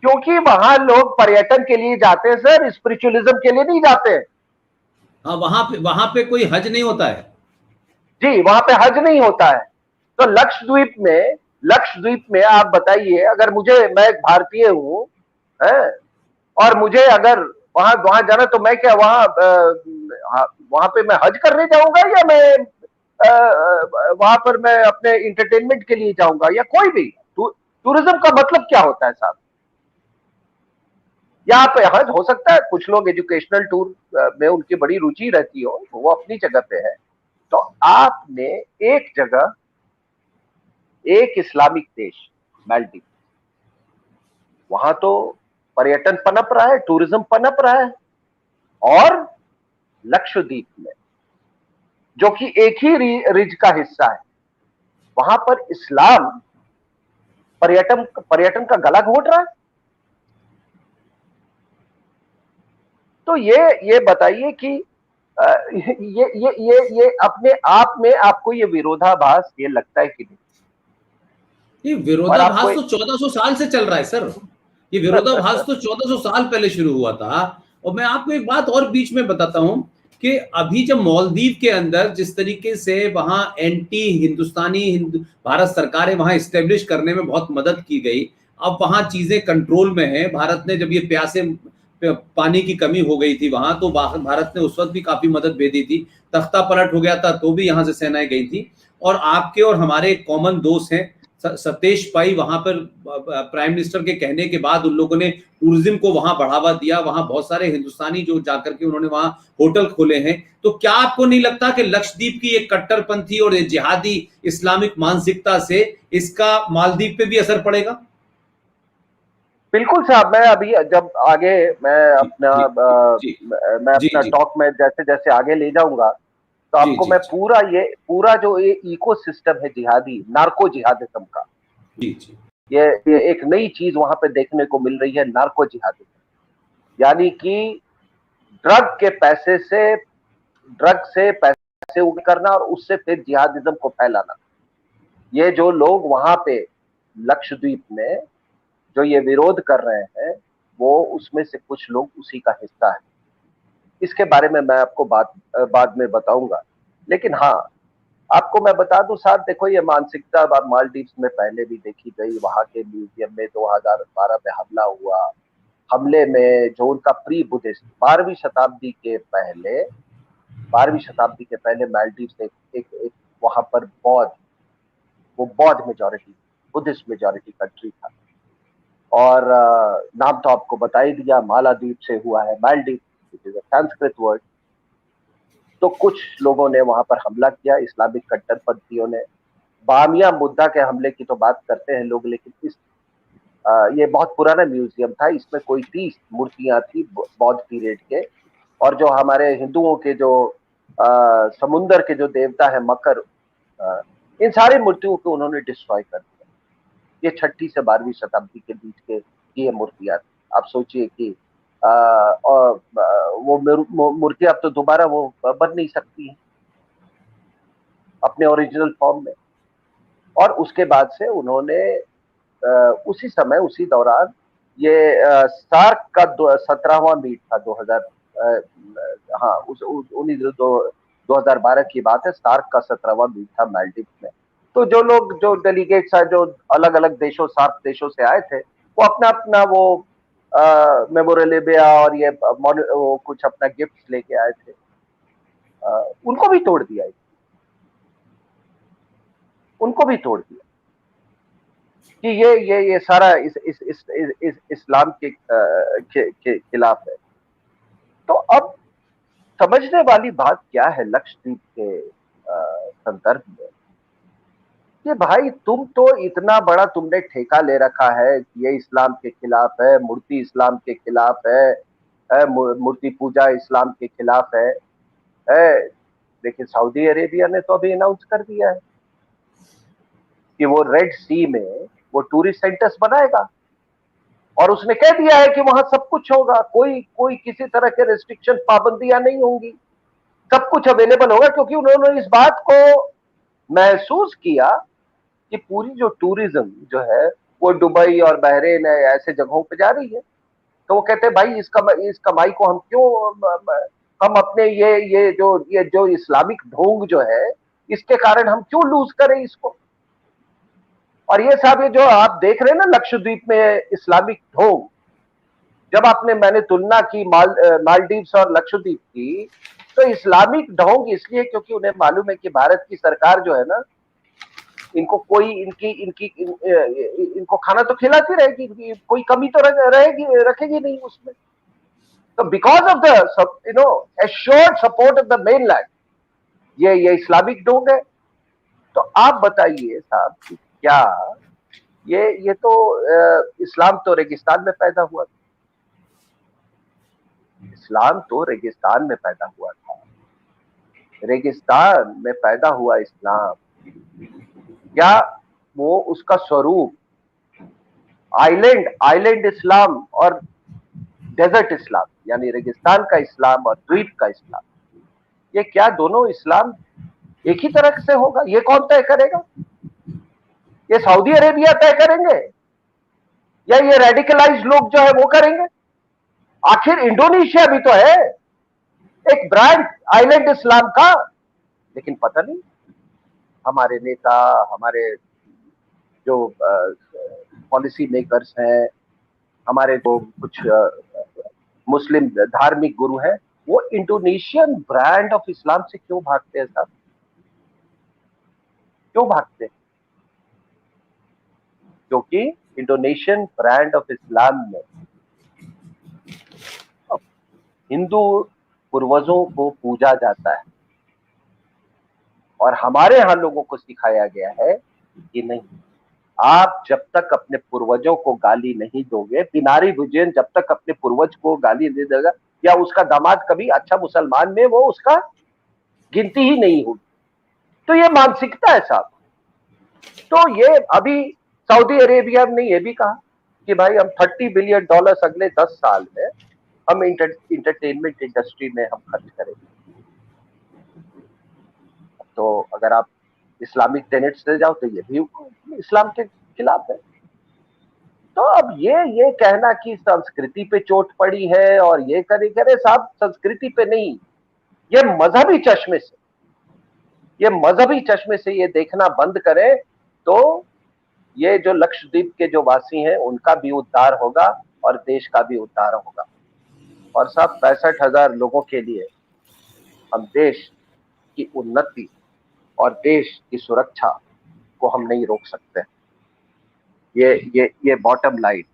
क्योंकि वहां लोग पर्यटन के लिए जाते हैं सर, स्पिरिचुअलिज्म के लिए नहीं जाते हैं। हाँ, वहां पे कोई हज नहीं होता है जी, वहां पे हज नहीं होता है। तो लक्षद्वीप में आप बताइए, अगर मैं एक भारतीय हूं, और मुझे अगर वहां जाना, तो मैं क्या वहां पे मैं हज करने जाऊंगा, या मैं वहां पर मैं अपने इंटरटेनमेंट के लिए जाऊंगा, या कोई भी टूरिज्म का मतलब क्या होता है साहब। यहाँ पे हज हो सकता है, कुछ लोग एजुकेशनल टूर में उनकी बड़ी रुचि रहती हो, वो अपनी जगह पे है। तो आपने एक जगह, एक इस्लामिक देश मालदीव, वहां तो पर्यटन पनप रहा है, टूरिज्म पनप रहा है, और लक्षद्वीप में, जो कि एक ही रिज का हिस्सा है, वहां पर इस्लाम पर्यटन का गला घोट रहा है। तो ये बताइए कि ये अपने आप में आपको ये विरोधाभास ये लगता है कि नहीं? ये विरोधाभास तो 1400 साल से चल रहा है सर। ये विरोधाभास तो 1400 साल पहले शुरू हुआ था। और मैं आपको एक बात और बीच में बताता हूं कि अभी जब मालदीव के अंदर जिस तरीके से वहां एंटी हिंदुस्तानी भारत सरकार है वहां स्टेब्लिश करने में बहुत मदद की गई, अब वहां चीजें कंट्रोल में हैं। भारत ने जब ये प्यासे पानी की कमी हो गई थी वहां, तो भारत ने उस वक्त भी काफी मदद भेजी थी। तख्ता पलट हो गया था तो भी यहां से सेनाएं गई थी। और आपके और हमारे कॉमन दोस्त हैं सतेश पाई, वहां पर प्राइम मिनिस्टर के कहने के बाद उन लोगों ने टूरिज्म को वहां बढ़ावा दिया। वहां बहुत सारे हिंदुस्तानी जो जाकर के उन्होंने वहां होटल खोले हैं। तो क्या आपको नहीं लगता कि लक्षद्वीप की एक कट्टरपंथी और जिहादी इस्लामिक मानसिकता से इसका मालदीव पे भी असर पड़ेगा? बिल्कुल साहब, मैं अभी जब आगे मैं जी अपना जी जी मैं जी अपना जी टॉक में जैसे जैसे आगे ले जाऊंगा तो जी आपको जी मैं पूरा जो ये इकोसिस्टम है जिहादी नार्को जिहादिज्म का, जी जी ये एक नई चीज वहां पे देखने को मिल रही है, नार्को जिहादिज्म। यानी कि ड्रग के पैसे से ड्रग से पैसे करना और उससे फिर जिहादिज्म को फैलाना। ये जो लोग वहां पे लक्षद्वीप में जो ये विरोध कर रहे हैं, वो उसमें से कुछ लोग उसी का हिस्सा है। इसके बारे में मैं आपको बाद में बताऊंगा। लेकिन हाँ, आपको मैं बता दूं साहब, देखो ये मानसिकता मालदीव्स में पहले भी देखी गई। वहां के म्यूजियम में 2012 में हमला हुआ। हमले में जो उनका प्री बुद्धिस्ट 12वीं शताब्दी के पहले मालदीव्स एक, एक, एक वहां पर बौद्ध मेजॉरिटी, बुद्धिस्ट मेजॉरिटी कंट्री था। और नाम तो आपको बता ही दिया, मालाद्वीप से हुआ है Maldives, which is a Sanskrit word. तो कुछ लोगों ने वहां पर हमला किया, इस्लामिक कट्टरपंथियों ने। बामिया मुद्दा के हमले की तो बात करते हैं लोग, लेकिन ये बहुत पुराना म्यूजियम था। इसमें कोई 30 मूर्तियां थी बौद्ध पीरियड के। और जो हमारे हिंदुओं के जो समुंदर के जो देवता है मकर, इन सारी मूर्तियों को उन्होंने डिस्ट्रॉय कर दिया। ये 6ठी से 12वीं शताब्दी के बीच के ये मूर्तियां थी। आप सोचिए कि वो मूर्ति अब तो दोबारा वो बन नहीं सकती है अपने ओरिजिनल फॉर्म में। और उसके बाद से उन्होंने उसी समय उसी दौरान ये सार्क का 17वां मीट था 2000, हाँ उस 2012 की बात है। सार्क का 17वां मीट था मालदीव में। तो जो लोग जो डेलीगेट्स है जो अलग अलग देशों सार्क देशों से आए थे, वो अपना अपना वो मेमोरेलिया और ये वो कुछ अपना गिफ्ट लेके आए थे। उनको भी तोड़ दिया, उनको भी तोड़ दिया कि ये सारा इस इस्लाम के खिलाफ है। तो अब समझने वाली बात क्या है लक्षद्वीप के संदर्भ में, कि भाई तुम तो इतना बड़ा तुमने ठेका ले रखा है कि ये इस्लाम के खिलाफ है, मूर्ति इस्लाम के खिलाफ है, मूर्ति पूजा इस्लाम के खिलाफ है। देखिए सऊदी अरेबिया ने तो अभी अनाउंस कर दिया है कि वो रेड सी में वो टूरिस्ट सेंटर्स बनाएगा। और उसने कह दिया है कि वहां सब कुछ होगा, कोई किसी तरह के रेस्ट्रिक्शन, पाबंदियां नहीं होंगी, सब कुछ अवेलेबल होगा। क्योंकि उन्होंने इस बात को महसूस किया कि पूरी जो टूरिज्म जो है वो दुबई और बहरीन ऐसे जगहों पे जा रही है। तो वो कहते हैं भाई इस कमाई को हम क्यों, हम अपने ये जो इस्लामिक ढोंग जो है इसके कारण हम क्यों लूज करें इसको। और ये साहब ये जो आप देख रहे हैं ना लक्षद्वीप में इस्लामिक ढोंग, जब मैंने तुलना की मालदीव्स और लक्षद्वीप की, तो इस्लामिक ढोंग इसलिए क्योंकि उन्हें मालूम है कि भारत की सरकार जो है ना, इनको कोई इनको खाना तो खिलाती रहेगी, कोई कमी तो रखेगी नहीं उसमें। तो because of the assured support of the mainland, ये इस्लामिक ढोंग है। तो आप बताइए साहब कि क्या ये तो इस्लाम तो रेगिस्तान में पैदा हुआ था। इस्लाम तो रेगिस्तान में पैदा हुआ था। रेगिस्तान में पैदा हुआ इस्लाम, क्या वो उसका स्वरूप आइलैंड इस्लाम और डेजर्ट इस्लाम, यानी रेगिस्तान का इस्लाम और द्वीप का इस्लाम, ये क्या दोनों इस्लाम एक ही तरह से होगा? ये कौन तय करेगा? ये सऊदी अरेबिया तय करेंगे या ये रेडिकलाइज्ड लोग जो है वो करेंगे? आखिर इंडोनेशिया भी तो है एक ब्रांड आइलैंड इस्लाम का, लेकिन पता नहीं हमारे नेता, हमारे जो पॉलिसी मेकर्स हैं, हमारे जो कुछ मुस्लिम धार्मिक गुरु हैं, वो इंडोनेशियन ब्रांड ऑफ इस्लाम से क्यों भागते हैं साहब? क्यों भागते हैं? क्योंकि इंडोनेशियन ब्रांड ऑफ इस्लाम में हिंदू पूर्वजों को पूजा जाता है, और हमारे यहां लोगों को सिखाया गया है कि नहीं, आप जब तक अपने पूर्वजों को गाली नहीं दोगे, पिनारी विजयन जब तक अपने पूर्वज को गाली नहीं देगा, या उसका दामाद कभी अच्छा मुसलमान में वो उसका गिनती ही नहीं होगी। तो ये मानसिकता है साहब। तो ये अभी सऊदी अरेबिया ने ये भी कहा कि भाई हम $30 बिलियन अगले 10 साल में हम इंटरटेनमेंट इंडस्ट्री में हम खर्च करेंगे। तो अगर आप इस्लामिक टेनेट्स से जाओ तो ये भी इस्लाम के खिलाफ है। तो अब ये कहना कि संस्कृति पे चोट पड़ी है और ये करे साहब, संस्कृति पे नहीं, ये मजहबी चश्मे से ये देखना बंद करें तो ये जो लक्षद्वीप के जो वासी हैं उनका भी उद्धार होगा और देश का भी उद्धार होगा। और साहब 65,000 लोगों के लिए हम देश की उन्नति और देश की सुरक्षा को हम नहीं रोक सकते। ये बॉटम लाइन।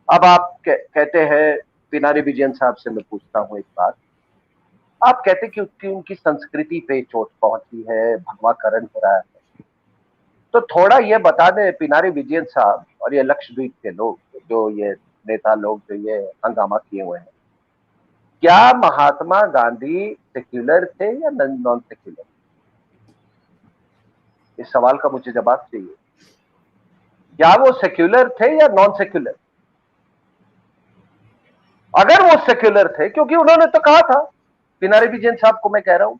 अब आप कहते हैं, पिनारी विजयन साहब से मैं पूछता हूं एक बात, आप कहते कि उनकी संस्कृति पे चोट पहुंची है, भगवाकरण हो रहा है, तो थोड़ा ये बता दें पिनारी विजयन साहब और ये लक्षद्वीप के लोग, जो ये नेता लोग जो ये हंगामा किए हुए हैं, क्या महात्मा गांधी सेक्युलर थे या नॉन सेक्युलर? इस सवाल का मुझे जवाब चाहिए। क्या वो सेक्युलर थे या नॉन सेक्युलर? अगर वो सेक्युलर थे, क्योंकि उन्होंने तो कहा था, पिनारी विजयन साहब को मैं कह रहा हूं,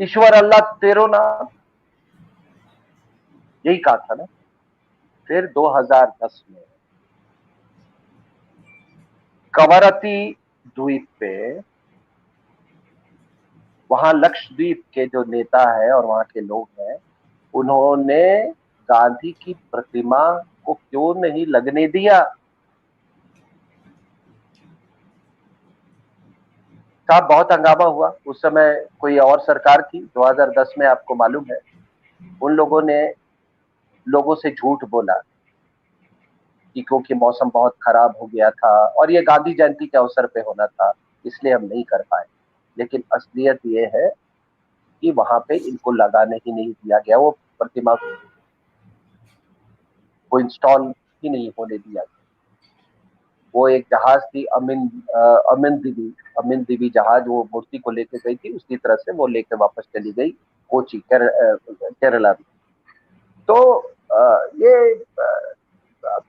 ईश्वर अल्लाह तेरो नाम, यही कहा था ना। फिर 2010 में कवरत्ती द्वीप पे, वहां लक्षद्वीप के जो नेता है और वहां के लोग हैं, उन्होंने गांधी की प्रतिमा को क्यों नहीं लगने दिया? साहब बहुत हंगामा हुआ उस समय, कोई और सरकार थी 2010 में, आपको मालूम है। उन लोगों ने लोगों से झूठ बोला कि क्योंकि मौसम बहुत खराब हो गया था और ये गांधी जयंती के अवसर पे होना था, इसलिए हम नहीं कर पाए। लेकिन असलियत ये है कि वहां पे इनको लगाने ही नहीं दिया गया, वो प्रतिमा को इंस्टॉल ही नहीं होने दिया गया। वो एक जहाज थी अमिन दिवी जहाज, वो मूर्ति को लेके गई थी, उसी तरह से वो लेके वापस चली गई कोची केरला में। तो ये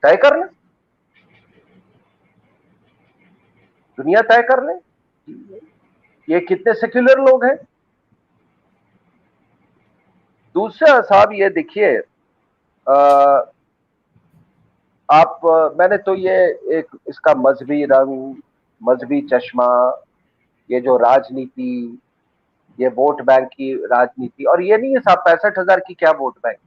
तय कर ले, दुनिया तय कर ले ये कितने सेक्युलर लोग हैं। दूसरा साहब ये देखिए, आप मैंने तो ये एक इसका मजहबी रंग, मजहबी चश्मा, ये जो राजनीति, ये वोट बैंक की राजनीति, और ये नहीं है साहब 65,000 की क्या वोट बैंक,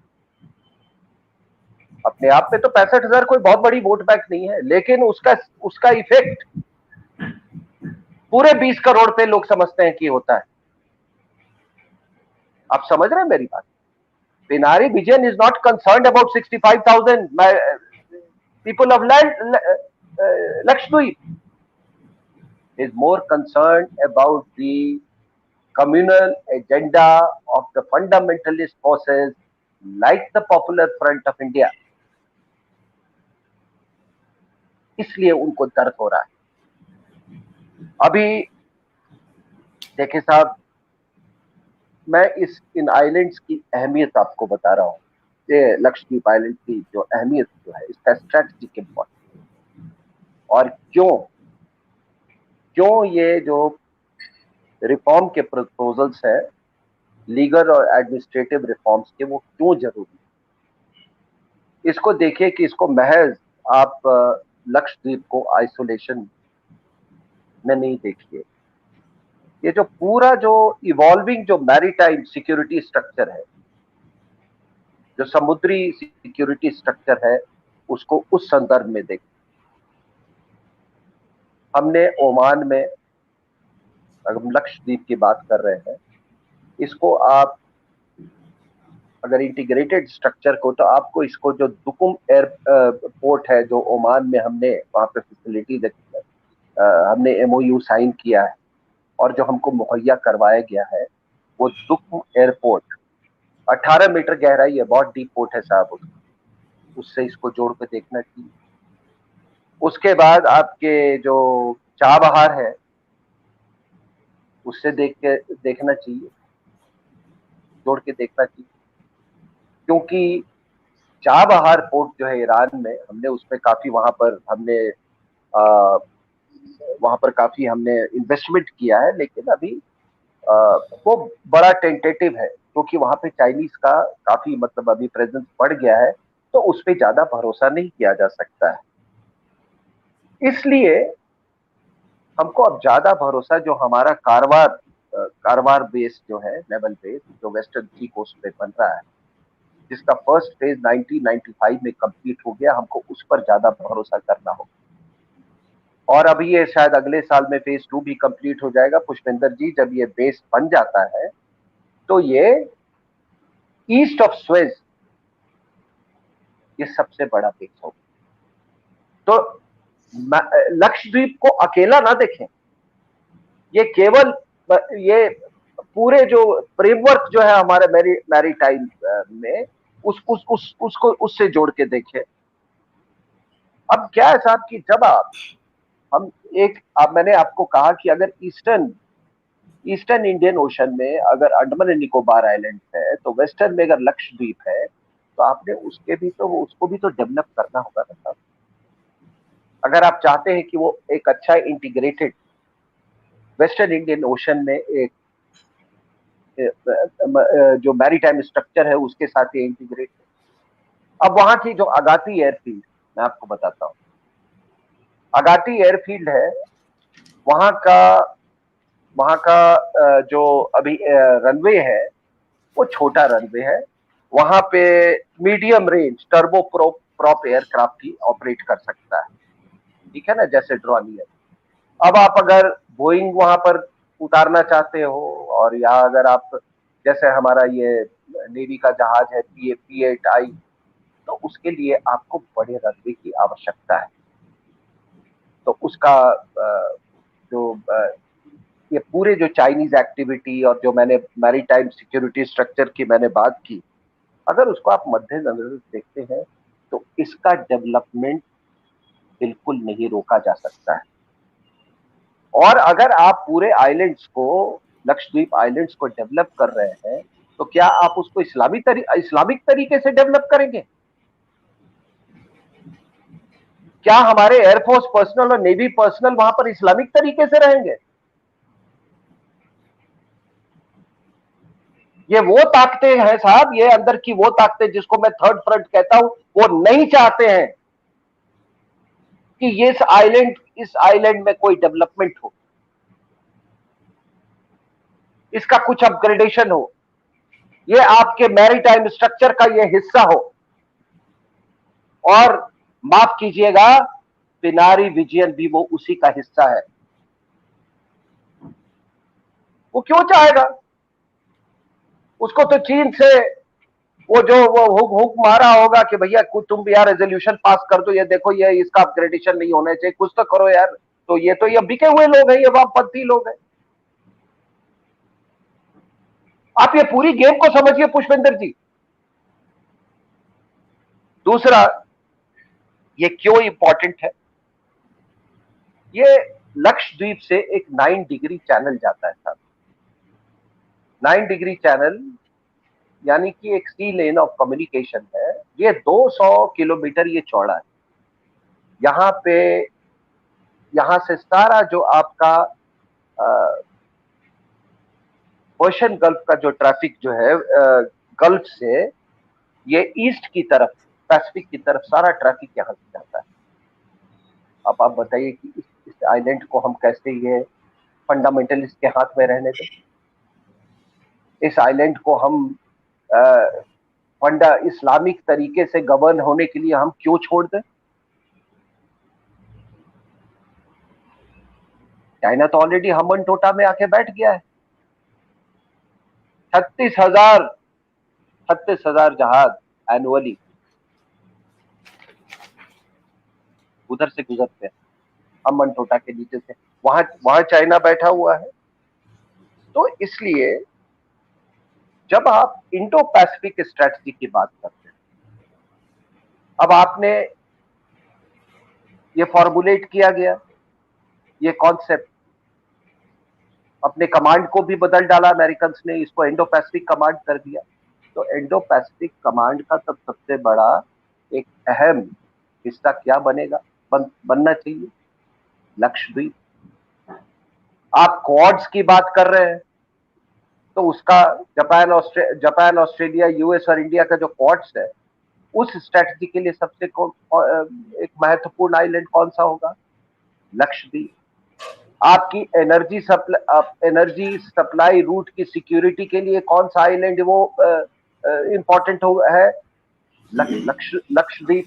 अपने आप में तो 65,000 कोई बहुत बड़ी वोट बैंक नहीं है, लेकिन उसका इफेक्ट पूरे 20 करोड़ पे लोग समझते हैं कि होता है। आप समझ रहे हैं मेरी बात? Pinarayi Vijayan is not concerned about 65,000 people of Lakshadweep, is more concerned about the communal agenda of the fundamentalist forces like the Popular Front of India. इसलिए उनको दर्द हो रहा है। अभी देखिए साहब, मैं इन आइलैंड्स की अहमियत आपको बता रहा हूँ। ये लक्षद्वीप आइलैंड की जो अहमियत जो है, इसका स्ट्रेटेजिक इंपॉर्टेंस, और क्यों ये जो रिफॉर्म के प्रपोजल्स है, लीगल और एडमिनिस्ट्रेटिव रिफॉर्म्स के, वो क्यों जरूरी है। इसको देखिए कि इसको महज आप लक्षद्वीप को आइसोलेशन में नहीं देखिए। ये जो पूरा जो इवॉल्विंग जो मैरीटाइम सिक्योरिटी स्ट्रक्चर है, जो समुद्री सिक्योरिटी स्ट्रक्चर है, उसको उस संदर्भ में देखिए। हमने ओमान में, अगर हम लक्षद्वीप की बात कर रहे हैं, इसको आप अगर इंटीग्रेटेड स्ट्रक्चर को, तो आपको इसको जो दुकुम एयरपोर्ट है जो ओमान में हमने वहां पे फैसिलिटीज हमने एमओयू साइन किया है और जो हमको मुहैया करवाया गया है, वो दुकुम एयरपोर्ट 18 मीटर गहराई है, बहुत डीप पोर्ट है साहब, उससे इसको जोड़ के देखना चाहिए। उसके बाद आपके जो चाबहार है, उससे देखना चाहिए, जोड़ के देखना चाहिए, क्योंकि चाबहार पोर्ट जो है ईरान में, हमने उसमें काफी वहां पर काफी हमने इन्वेस्टमेंट किया है, लेकिन अभी वो बड़ा टेंटेटिव है, क्योंकि वहां पे चाइनीज का काफी मतलब अभी प्रेजेंस बढ़ गया है, तो उस पर ज्यादा भरोसा नहीं किया जा सकता है। इसलिए हमको अब ज्यादा भरोसा जो हमारा कारवार बेस जो है, नेवल बेस जो वेस्टर्न सी कोस्ट पे बन रहा है, जिसका फर्स्ट फेज 1995 में कंप्लीट हो गया, हमको उस पर ज्यादा भरोसा करना होगा। और अभी ये शायद अगले साल में फेज 2 भी कंप्लीट हो जाएगा। पुष्पेंद्र जी, जब ये बेस बन जाता है तो ये ईस्ट ऑफ स्वेज ये सबसे बड़ा बेस होगा। तो लक्षद्वीप को अकेला ना देखें, ये केवल ये पूरे जो फ्रेमवर्क जो है हमारे मैरीटाइम में, उसको उससे जोड़ के देखें। अब क्या है साहब कि जब मैंने आपको कहा कि अगर ईस्टर्न इंडियन ओशन में अगर अंडमान एंड निकोबार आइलैंड है, तो वेस्टर्न में अगर लक्षद्वीप है, तो आपने उसको भी तो डेवलप करना होगा ना साहब। अगर आप चाहते हैं कि वो एक अच्छा इंटीग्रेटेड वेस्टर्न इंडियन ओशन में एक जो मैरीटाइम स्ट्रक्चर है उसके साथ ये इंटीग्रेट। अब वहां की जो अगाती एयरफील्ड, मैं आपको बताता हूँ, अगाती एयरफील्ड है, वहां का जो अभी रनवे है, वो छोटा रनवे है। वहां पे medium range turbo prop aircraft ही ऑपरेट कर सकता है, ठीक है ना, जैसे ड्रॉनियर। अब आप अगर बोइंग वहां पर उतारना चाहते हो, और या अगर आप जैसे हमारा ये नेवी का जहाज है P8I, तो उसके लिए आपको बड़े रनवे की आवश्यकता है। तो उसका जो ये पूरे जो चाइनीज एक्टिविटी और जो मैंने मैरीटाइम सिक्योरिटी स्ट्रक्चर की मैंने बात की, अगर उसको आप मद्देनजर देखते हैं, तो इसका डेवलपमेंट बिल्कुल नहीं रोका जा सकता है। और अगर आप पूरे आइलैंड्स को, लक्षद्वीप आइलैंड्स को डेवलप कर रहे हैं, तो क्या आप उसको इस्लामिक तरीके से डेवलप करेंगे? क्या हमारे एयरफोर्स पर्सनल और नेवी पर्सनल वहां पर इस्लामिक तरीके से रहेंगे? ये वो ताकतें हैं साहब, ये अंदर की वो ताकतें जिसको मैं थर्ड फ्रंट कहता हूं, वो नहीं चाहते हैं कि ये इस आइलैंड में कोई डेवलपमेंट हो, इसका कुछ अपग्रेडेशन हो, ये आपके मैरीटाइम स्ट्रक्चर का ये हिस्सा हो। और माफ कीजिएगा, पिनारी विजयन भी वो उसी का हिस्सा है। वो क्यों चाहेगा? उसको तो चीन से वो हुक मारा होगा कि भैया तुम भी यार रेजोल्यूशन पास कर दो, ये देखो ये इसका अपग्रेडेशन नहीं होना चाहिए, कुछ तो करो यार। तो ये बिके हुए लोग हैं, ये वामपंथी लोग हैं। आप ये पूरी गेम को समझिए पुष्पेंद्र जी। दूसरा, ये क्यों इंपॉर्टेंट है? ये लक्षद्वीप से एक 9 डिग्री चैनल जाता है साहब। 9 डिग्री चैनल यानी कि एक सी लेन ऑफ कम्युनिकेशन है। ये 200 किलोमीटर ये चौड़ा है। यहां से सारा जो आपका पर्शियन गल्फ का जो ट्रैफिक जो है, गल्फ से ये ईस्ट की तरफ, पैसिफिक की तरफ सारा ट्रैफिक यहां से जाता है। अब आप बताइए कि इस आइलैंड को हम कैसे ये फंडामेंटलिस्ट के हाथ में रहने दें? इस आइलैंड को हम फंडा इस्लामिक तरीके से गवर्न होने के लिए हम क्यों छोड़ दें? चाइना तो ऑलरेडी हमन टोटा में आके बैठ गया है। 36,000 जहाज एनुअली उधर से गुजरते हैं हमन टोटा के नीचे से, वहां चाइना बैठा हुआ है। तो इसलिए जब आप इंडो पैसिफिक स्ट्रेटजी की बात करते हैं, अब आपने ये फॉर्मुलेट किया गया, ये कॉन्सेप्ट, अपने कमांड को भी बदल डाला अमेरिकन ने, इसको इंडो पैसिफिक कमांड कर दिया। तो इंडो पैसिफिक कमांड का तब सबसे बड़ा एक अहम हिस्सा क्या बनेगा, बनना चाहिए? लक्षद्वीप। आप क्वाड्स की बात कर रहे हैं तो उसका जापान, ऑस्ट्रेलिया, यूएस और इंडिया का जो क्वाड्स है, उस स्ट्रेटजी के लिए सबसे एक महत्वपूर्ण आइलैंड कौन सा होगा? लक्षद्वीप। आपकी एनर्जी सप्लाई रूट की सिक्योरिटी के लिए कौन सा आइलैंड वो इंपॉर्टेंट है? लक्षद्वीप।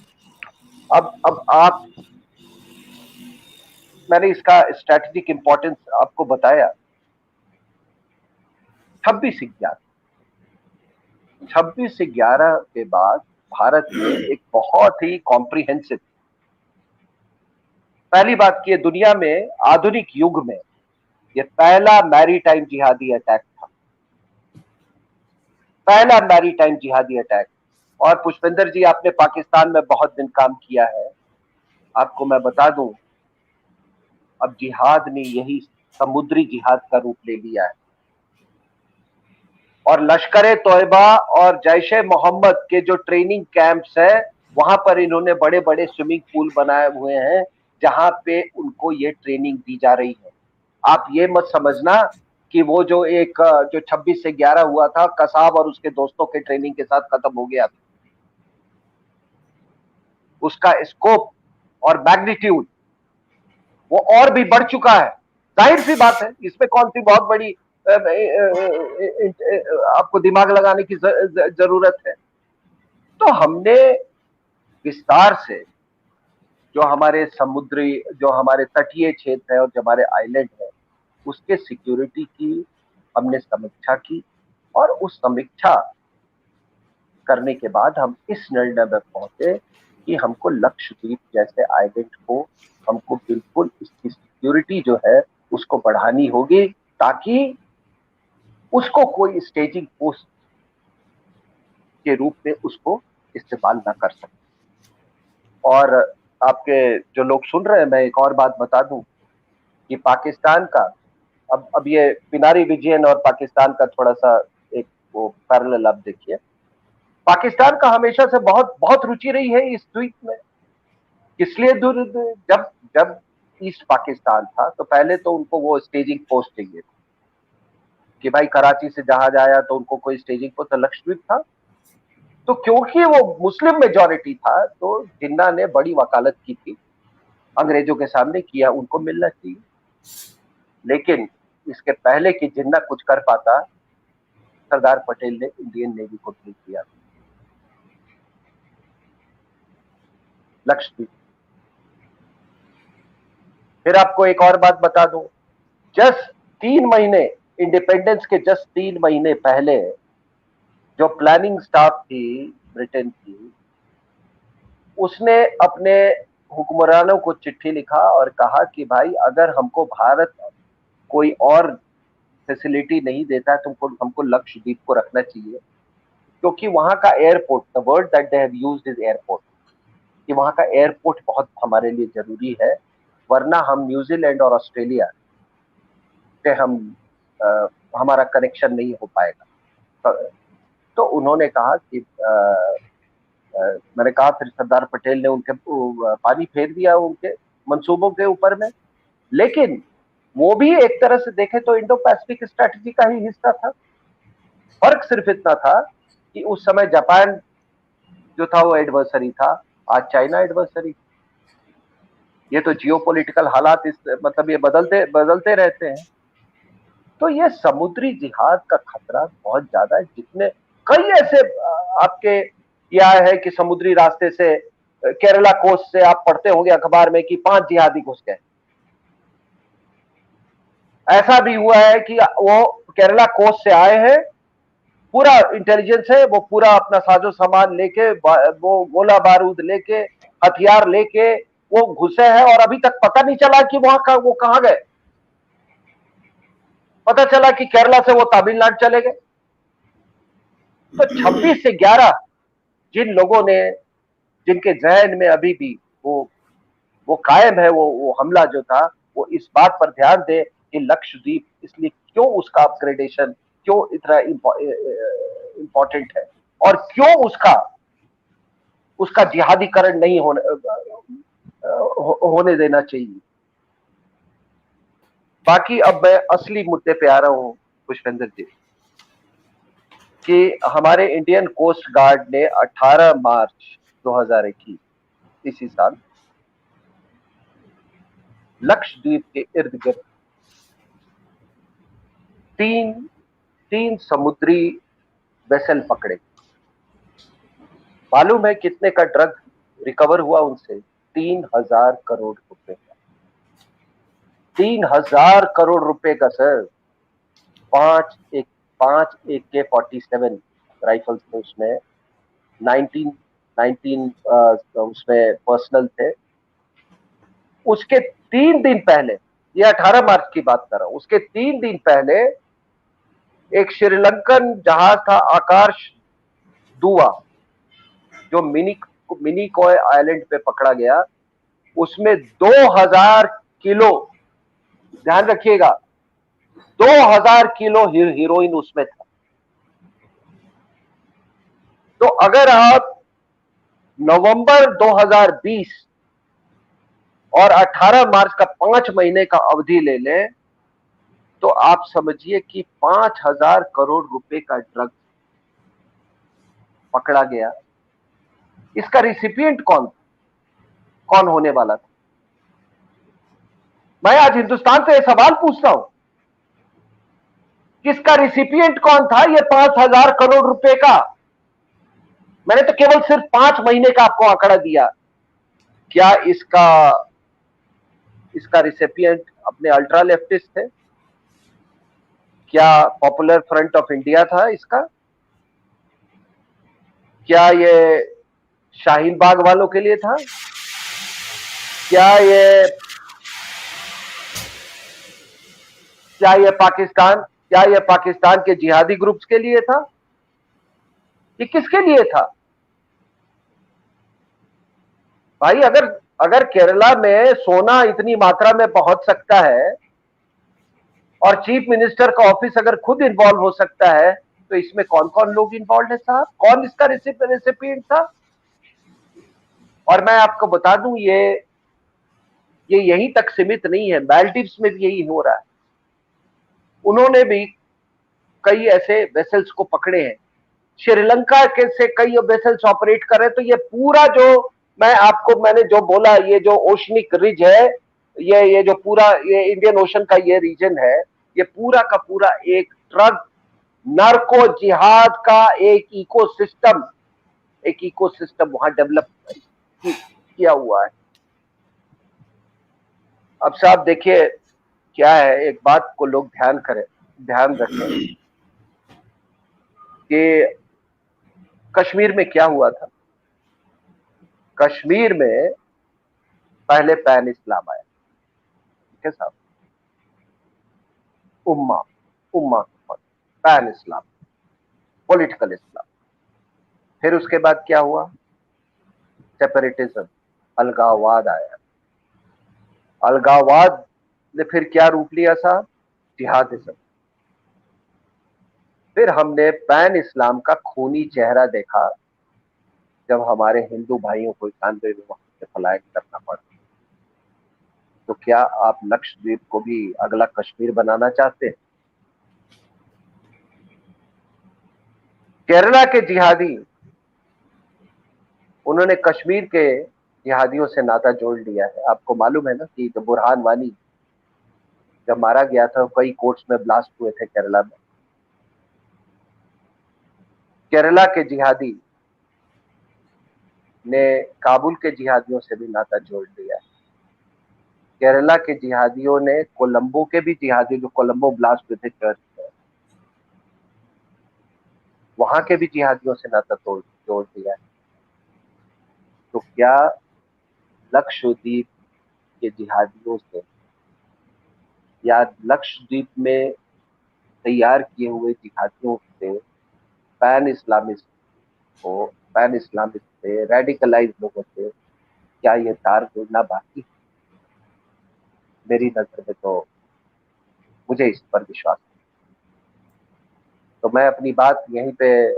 अब आप, मैंने इसका स्ट्रेटेजिक इंपॉर्टेंस आपको बताया। 26/11 के बाद भारत ने एक बहुत ही कॉम्प्रिहेंसिव, पहली बात की दुनिया में आधुनिक युग में ये पहला मैरीटाइम जिहादी अटैक था, पहला मैरीटाइम जिहादी अटैक। और पुष्पेंद्र जी, आपने पाकिस्तान में बहुत दिन काम किया है, आपको मैं बता दूं, अब जिहाद ने यही समुद्री जिहाद का रूप ले लिया है। और लश्कर तोयबा और जैश ए मोहम्मद के जो ट्रेनिंग कैंप्स है, वहां पर इन्होंने बड़े बड़े स्विमिंग पूल बनाए हुए हैं जहां पे उनको ये ट्रेनिंग दी जा रही है। आप ये मत समझना कि वो जो 26 से 11 हुआ था, कसाब और उसके दोस्तों के ट्रेनिंग के साथ खत्म हो गया था। उसका स्कोप और मैग्नीट्यूड वो और भी बढ़ चुका है। जाहिर सी बात है, इसमें कौन सी बहुत बड़ी आपको दिमाग लगाने की जरूरत है। तो हमने विस्तार से जो हमारे तटीय क्षेत्र है और जो हमारे आइलैंड है, उसके सिक्योरिटी की हमने समीक्षा की। और उस समीक्षा करने के बाद हम इस निर्णय में पहुंचे कि हमको लक्षद्वीप जैसे आइलैंड को हमको बिल्कुल इसकी सिक्योरिटी जो है उसको बढ़ानी होगी, ताकि उसको कोई स्टेजिंग पोस्ट के रूप में उसको इस्तेमाल ना कर सके। और आपके जो लोग सुन रहे हैं, मैं एक और बात बता दूं कि पाकिस्तान का अब ये पिनारी विजयन और पाकिस्तान का थोड़ा सा एक वो पैरेलल आप देखिए। पाकिस्तान का हमेशा से बहुत बहुत रुचि रही है इस द्वीप में। इसलिए जब ईस्ट पाकिस्तान था तो पहले तो उनको वो स्टेजिंग पोस्ट चाहिए कि भाई कराची से जहाज आया तो उनको कोई स्टेजिंग पोस्ट, लक्षद्वीप था। तो क्योंकि वो मुस्लिम मेजॉरिटी था तो जिन्ना ने बड़ी वकालत की थी अंग्रेजों के सामने, किया उनको मिलना चाहिए। लेकिन इसके पहले कि जिन्ना कुछ कर पाता, सरदार पटेल ने इंडियन नेवी को भेज दिया लक्षद्वीप। फिर आपको एक और बात बता दूं, जस्ट 3 महीने इंडिपेंडेंस के 3 महीने पहले जो प्लानिंग स्टाफ थी ब्रिटेन की, उसने अपने हुक्मरानों को चिट्ठी लिखा और कहा कि भाई अगर हमको भारत कोई और फैसिलिटी नहीं देता है तो हमको लक्षद्वीप को रखना चाहिए, क्योंकि वहां का airport, the word that they have used is airport, कि वहां का एयरपोर्ट बहुत हमारे लिए जरूरी है, वरना हम न्यूजीलैंड और ऑस्ट्रेलिया से हमारा कनेक्शन नहीं हो पाएगा। तो उन्होंने कहा कि मैंने कहा, फिर सरदार पटेल ने उनके पानी फेर दिया उनके मंसूबों के ऊपर में। लेकिन वो भी एक तरह से देखे तो इंडो पैसिफिक स्ट्रेटजी का ही हिस्सा था। फर्क सिर्फ इतना था कि उस समय जापान जो था वो एडवर्सरी था, आज चाइना एडवर्सरी। ये तो जियोपॉलिटिकल हालात इस मतलब ये बदलते बदलते रहते हैं। तो ये समुद्री जिहाद का खतरा बहुत ज्यादा है, जितने कई ऐसे आपके यह है कि समुद्री रास्ते से केरला कोस्ट से आप पढ़ते होंगे अखबार में कि 5 जिहादी घुस गए। ऐसा भी हुआ है कि वो केरला कोस्ट से आए हैं, पूरा इंटेलिजेंस है, वो पूरा अपना साजो सामान लेके, वो गोला बारूद लेके, हथियार लेके वो घुसे हैं और अभी तक पता नहीं चला कि वहां का वो कहां गए। पता चला कि केरला से वो तमिलनाडु चले गए। तो 26 से 11 जिन लोगों ने, जिनके जहन में अभी भी वो कायम है, वो हमला जो था, वो इस बात पर ध्यान दे कि लक्षद्वीप इसलिए क्यों उसका अपग्रेडेशन क्यों इतना इंपॉर्टेंट है और क्यों उसका जिहादीकरण नहीं होने देना चाहिए। बाकी अब मैं असली मुद्दे पे आ रहा हूं पुष्पेंद्र जी, कि हमारे इंडियन कोस्ट गार्ड ने 18 मार्च 2021 इसी साल लक्षद्वीप के इर्द गिर्द तीन समुद्री वेसल पकड़े। मालूम है कितने का ड्रग रिकवर हुआ उनसे? 3,000 करोड़ रुपए का। 3,000 करोड़ रुपए का सर। 5 AK-47 राइफल्स थे उसमें, 19 उसमें पर्सनल थे। उसके 3 दिन पहले, ये 18 मार्च की बात कर रहा हूं, उसके 3 दिन पहले एक श्रीलंकन जहाज था आकाश दुआ, जो मिनिकॉय आइलैंड पे पकड़ा गया, उसमें 2,000 किलो, ध्यान रखिएगा, 2,000 किलो हीरोइन उसमें था। तो अगर आप नवंबर 2020 और 18 मार्च का 5 महीने का अवधि ले लें, तो आप समझिए कि 5,000 करोड़ रुपए का ड्रग पकड़ा गया। इसका रिसिपिएंट कौन होने वाला था? मैं आज हिंदुस्तान से यह सवाल पूछता हूं, किसका रिसिपिएंट कौन था ये 5,000 करोड़ रुपए का? मैंने तो केवल सिर्फ 5 महीने का आपको आंकड़ा दिया। क्या इसका रिसिपिएंट अपने अल्ट्रा लेफ्टिस्ट थे? क्या पॉपुलर फ्रंट ऑफ इंडिया था इसका? क्या ये शाहीन बाग वालों के लिए था? क्या ये पाकिस्तान के जिहादी ग्रुप्स के लिए था? ये किसके लिए था? भाई अगर केरला में सोना इतनी मात्रा में पहुंच सकता है और चीफ मिनिस्टर का ऑफिस अगर खुद इन्वॉल्व हो सकता है, तो इसमें कौन कौन लोग इन्वॉल्व है साहब? कौन इसका रेसिपिएंट था? और मैं आपको बता दूं, ये यहीं तक सीमित नहीं है, मालदीव्स में भी यही हो रहा है। उन्होंने भी कई ऐसे वेसल्स को पकड़े हैं। श्रीलंका के से कई वेसल्स ऑपरेट कर रहे हैं। तो ये पूरा जो मैंने जो बोला, ये जो ओशनिक रिज है, ये जो पूरा ये इंडियन ओशन का ये रीजन है, ये पूरा का पूरा एक ड्रग नार्को जिहाद का एक इकोसिस्टम वहां डेवलप किया हुआ है। अब साहब देखिए क्या है, एक बात को लोग ध्यान रखें कि कश्मीर में क्या हुआ था। कश्मीर में पहले पैन इस्लाम आया, ठीक है साहब, उम्मा पैन इस्लाम, पॉलिटिकल इस्लाम। फिर उसके बाद क्या हुआ? सेपरेटिज्म, अलगाववाद आया। अलगाववाद ने फिर क्या रूप लिया साहब? जिहादिज्म। फिर हमने पैन इस्लाम का खूनी चेहरा देखा जब हमारे हिंदू भाइयों को 91 में वहां से पलायन करना पड़ा। तो क्या आप लक्षद्वीप को भी अगला कश्मीर बनाना चाहते हैं? केरला के जिहादी, उन्होंने कश्मीर के जिहादियों से नाता जोड़ लिया है। आपको मालूम है ना कि जो बुरहान वानी जब मारा गया था, कई कोर्ट्स में ब्लास्ट हुए थे केरला में। केरला के जिहादी ने काबुल के जिहादियों से भी नाता जोड़ लिया है। केरला के जिहादियों ने कोलंबो के भी जिहादी, जो कोलंबो ब्लास्ट हुए थे चर्च में, वहां के भी जिहादियों से नाता जोड़ दिया है। तो क्या लक्षद्वीप के जिहादियों से या लक्षद्वीप में तैयार किए हुए जिहादियों से, पैन इस्लामिस्ट को, पैन इस्लामिस्ट से, रेडिकलाइज लोगों से क्या ये तार जोड़ना बाकी? मेरी नजर में तो मुझे इस पर विश्वास नहीं। तो मैं अपनी बात यहीं पे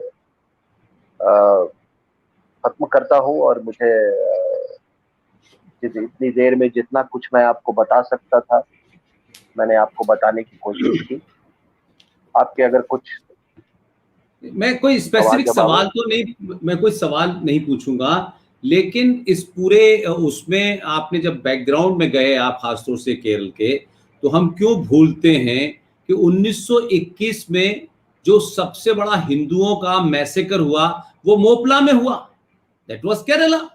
खत्म करता हूँ, और मुझे इतनी देर में जितना कुछ मैं आपको बता सकता था मैंने आपको बताने की कोशिश की। आपके अगर कुछ मैं कोई स्पेसिफिक सवाल तो नहीं, मैं कोई सवाल नहीं पूछूंगा, लेकिन इस पूरे उसमें आपने जब बैकग्राउंड में गए आप खासतौर से केरल के, तो हम क्यों भूलते हैं कि 1921 में जो सबसे बड़ा हिंदुओं का मैसेकर हुआ वो मोपला में हुआ, दैट वाज केरला।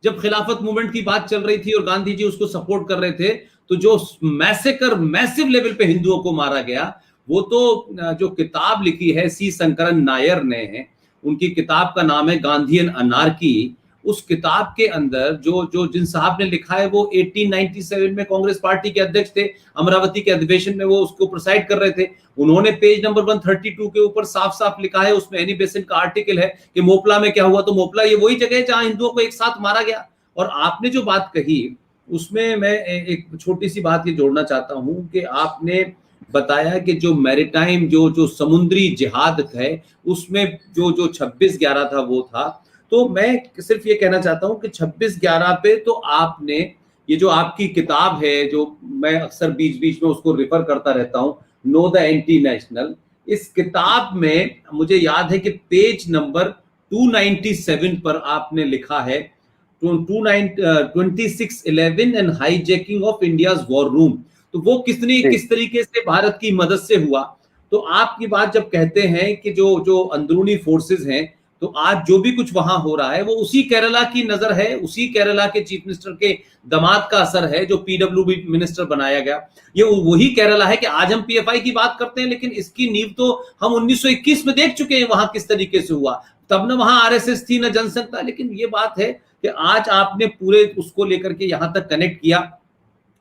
जब खिलाफत मूवमेंट की बात चल रही थी और गांधी जी उसको सपोर्ट कर रहे थे, तो जो मैसेकर मैसिव लेवल पे हिंदुओं को मारा गया, वो तो जो किताब लिखी है सी शंकरन नायर ने, उनकी किताब का नाम है गांधीयन अनार्की। उस किताब के अंदर जो जो जिन साहब ने लिखा है वो 1897 में कांग्रेस पार्टी के अध्यक्ष थे, अमरावती के अधिवेशन में वो उसको प्रिसाइड कर रहे थे। उन्होंने पेज नंबर 132 के ऊपर साफ साफ लिखा है, उसमें एनी बेसेंट का आर्टिकल है कि मोपला में क्या हुआ। तो मोपला ये वही जगह है जहां हिंदुओं को एक साथ मारा गया। और आपने जो बात कही उसमें मैं एक छोटी सी बात ये जोड़ना चाहता हूं कि आपने बताया कि जो मैरिटाइम जो जो समुद्री जिहाद है उसमें जो जो 26/11 था वो था। तो मैं सिर्फ ये कहना चाहता हूं कि 26/11 पे तो आपने ये जो आपकी किताब है, जो मैं अक्सर बीच बीच में उसको रिफर करता रहता हूं, नो द एंटी नेशनल, इस किताब में मुझे याद है कि पेज नंबर 297 पर आपने लिखा है 2611 and hijacking of India's war room. तो वो किस तरीके से भारत की मदद से हुआ। तो आपकी बात जब कहते हैं कि जो जो अंदरूनी फोर्सेस हैं, तो आज जो भी कुछ वहां हो रहा है वो उसी केरला की नजर है, उसी केरला के चीफ मिनिस्टर के दामाद का असर है जो पीडब्ल्यूडी मिनिस्टर बनाया गया। ये वही केरला है कि आज हम पीएफआई की बात करते हैं, लेकिन इसकी नींव तो हम 1921 में देख चुके हैं वहां किस तरीके से हुआ। तब न वहां आरएसएस थी न जनसंघ था। लेकिन ये बात है कि आज आपने पूरे उसको लेकर के यहां तक कनेक्ट किया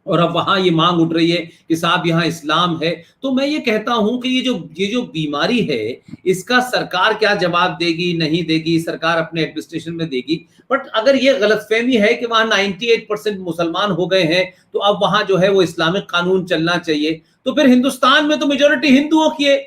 और अब वहां ये मांग उठ रही है कि साहब यहाँ इस्लाम है। तो मैं ये कहता हूं कि ये जो बीमारी है इसका सरकार क्या जवाब देगी, नहीं देगी, सरकार अपने एडमिनिस्ट्रेशन में देगी। बट अगर ये गलतफहमी है कि वहां 98% मुसलमान हो गए हैं तो अब वहां जो है वो इस्लामिक कानून चलना चाहिए, तो फिर हिंदुस्तान में तो मेजोरिटी हिंदुओं की है,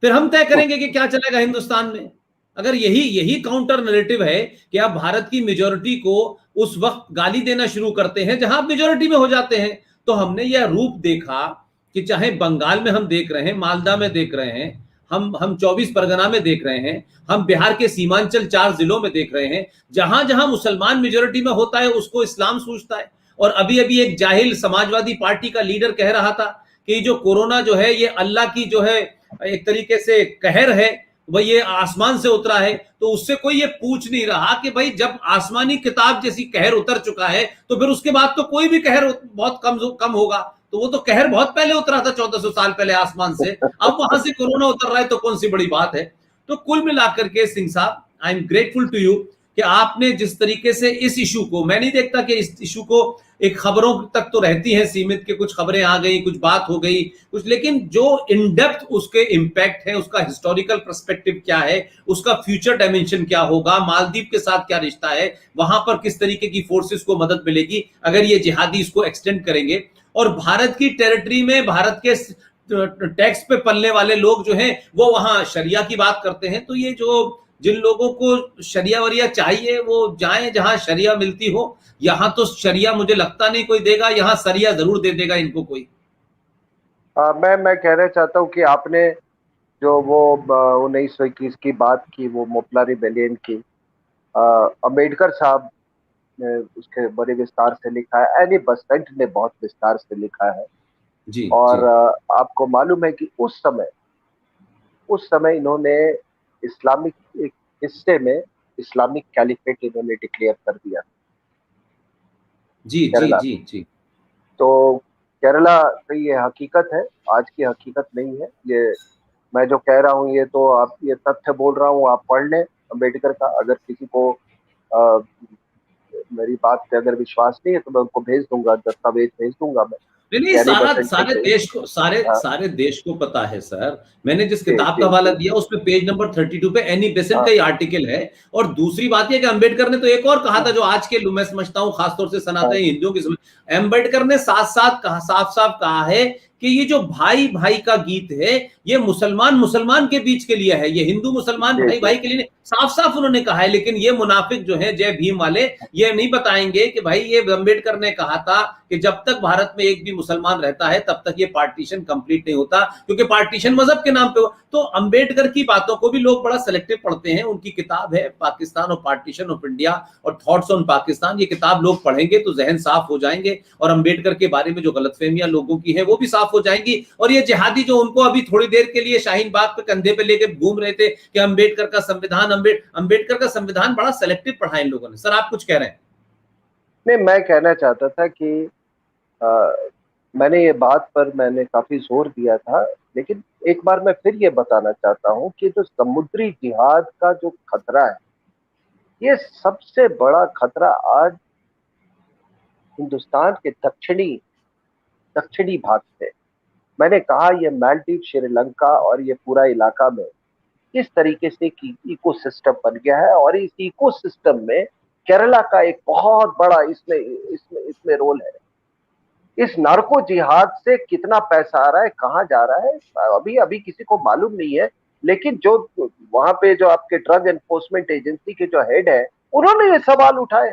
फिर हम तय करेंगे कि क्या चलेगा हिंदुस्तान में। अगर यही काउंटर नैरेटिव है कि आप भारत की मेजोरिटी को उस वक्त गाली देना शुरू करते हैं जहां आप मेजोरिटी में हो जाते हैं। तो हमने यह रूप देखा कि चाहे बंगाल में हम देख रहे हैं, मालदा में देख रहे हैं, हम 24 परगना में देख रहे हैं, हम बिहार के सीमांचल 4 जिलों में देख रहे हैं, जहां जहां मुसलमान मेजोरिटी में होता है उसको इस्लाम सूझता है। और अभी अभी एक जाहिल समाजवादी पार्टी का लीडर कह रहा था कि जो कोरोना जो है ये अल्लाह की जो है एक तरीके से कहर है, भाई ये आसमान से उतरा है। तो उससे कोई ये पूछ नहीं रहा कि भाई जब आसमानी किताब जैसी कहर उतर चुका है तो फिर उसके बाद तो कोई भी कहर बहुत कम होगा। तो वो तो कहर बहुत पहले उतरा था, 1400 साल पहले आसमान से। अब वहां से कोरोना उतर रहा है तो कौन सी बड़ी बात है। तो कुल मिलाकर के सिंह साहब, I am grateful to you कि आपने जिस तरीके से इस इशू को, मैं नहीं देखता कि इस इशू को एक खबरों तक तो रहती हैं सीमित, के कुछ खबरें आ गई, कुछ बात हो गई कुछ, लेकिन जो इन डेप्थ उसके इंपैक्ट है, उसका हिस्टोरिकल पर्सपेक्टिव क्या है, उसका फ्यूचर डायमेंशन क्या होगा, मालदीव के साथ क्या रिश्ता है, वहां पर किस तरीके की फोर्सेस को मदद मिलेगी अगर ये जिहादी इसको एक्सटेंड करेंगे। और भारत की टेरिटरी में भारत के टैक्स पे पलने वाले लोग जो हैं वो वहां शरिया की बात करते हैं। तो ये जो जिन लोगों को शरिया वरिया चाहिए वो जाएं जहां शरिया मिलती हो। यहां तो शरिया मुझे लगता नहीं कोई देगा, यहां सरिया जरूर दे देगा इनको कोई। मैं कहना चाहता हूँ कि आपने जो वो 1921 की बात की, वो मोपला रिबेलियन की, अंबेडकर साहब ने उसके बड़े विस्तार से लिखा है, एनी बसंत ने बहुत विस्तार से लिखा है। जी जी। और आपको मालूम है कि उस समय इन्होंने इस्लामिक एक हिस्से में इस्लामिक कैलिफेट इन्होंने डिक्लेयर कर दिया जी जी केरला। जी जी। तो केरला की ये हकीकत है, आज की हकीकत नहीं है ये। मैं जो कह रहा हूँ ये तो आप ये तथ्य बोल रहा हूँ, आप पढ़ लें अंबेडकर का। अगर किसी को आ, मेरी बात पे अगर विश्वास नहीं है तो मैं उनको भेज दूंगा, दस्तावेज भेज दूंगा मैं। नहीं नहीं, यानी सारा बसंत सारे के। देश को, सारे हाँ, सारे देश को पता है सर। मैंने जिस जी किताब का जी हवाला जी। दिया उसमें पेज नंबर 32 पे एनी बेसेंट हाँ का ही आर्टिकल है। और दूसरी बात यह कि अंबेडकर ने तो एक और कहा था, हाँ जो आज के मैं समझता हूं खासतौर से हाँ, सनातनी हिंदुओं की समझ, अंबेडकर ने साथ साथ कहा, साफ साफ कहा है कि ये जो भाई भाई का गीत है, ये मुसलमान मुसलमान के बीच के लिए है, ये हिंदू मुसलमान जी भाई जी। भाई के लिए नहीं। साफ साफ उन्होंने कहा है। लेकिन ये मुनाफिक जो है जय भीम वाले, ये नहीं बताएंगे कि भाई ये अंबेडकर ने कहा था कि जब तक भारत में एक भी मुसलमान रहता है तब तक ये पार्टीशन कंप्लीट नहीं होता, क्योंकि पार्टीशन मजहब के नाम पे हो। तो अंबेडकर की बातों को भी लोग बड़ा सेलेक्टिव पढ़ते हैं। उनकी किताब है पाकिस्तान और पार्टीशन ऑफ इंडिया और थॉट्स ऑन पाकिस्तान, ये किताब लोग पढ़ेंगे तो जहन साफ हो जाएंगे, और अंबेडकर के बारे में जो गलतफहमियां लोगों की है वो भी साफ हो जाएंगी। और ये जिहादी जो उनको अभी थोड़ी देर के लिए शाहीन बाग पे कंधे पे लेके घूम रहे थे कि अंबेडकर का संविधान, अंबेडकर का संविधान बड़ा सेलेक्टिव पढ़ा इन लोगों ने। सर आप कुछ कह रहे हैं? नहीं, मैं कहना चाहता था कि अ, मैंने ये बात पर मैंने काफी जोर दिया था, लेकिन एक बार मैं फिर ये बताना चाहता हूँ कि जो समुद्री जिहाद का जो खतरा है, ये सबसे बड़ा खतरा आज हिंदुस्तान के दक्षिणी दक्षिणी भाग से। मैंने कहा ये मालदीव, श्रीलंका और ये पूरा इलाका में इस तरीके से कि इकोसिस्टम बन गया है, और इस इकोसिस्टम में केरला का एक बहुत बड़ा इसमें इसमें इसमें रोल है। इस नार्को जिहाद से कितना पैसा आ रहा है, कहाँ जा रहा है, अभी अभी किसी को मालूम नहीं है। लेकिन जो वहां पे जो आपके ड्रग एनफोर्समेंट एजेंसी के जो हेड है, उन्होंने ये सवाल उठाए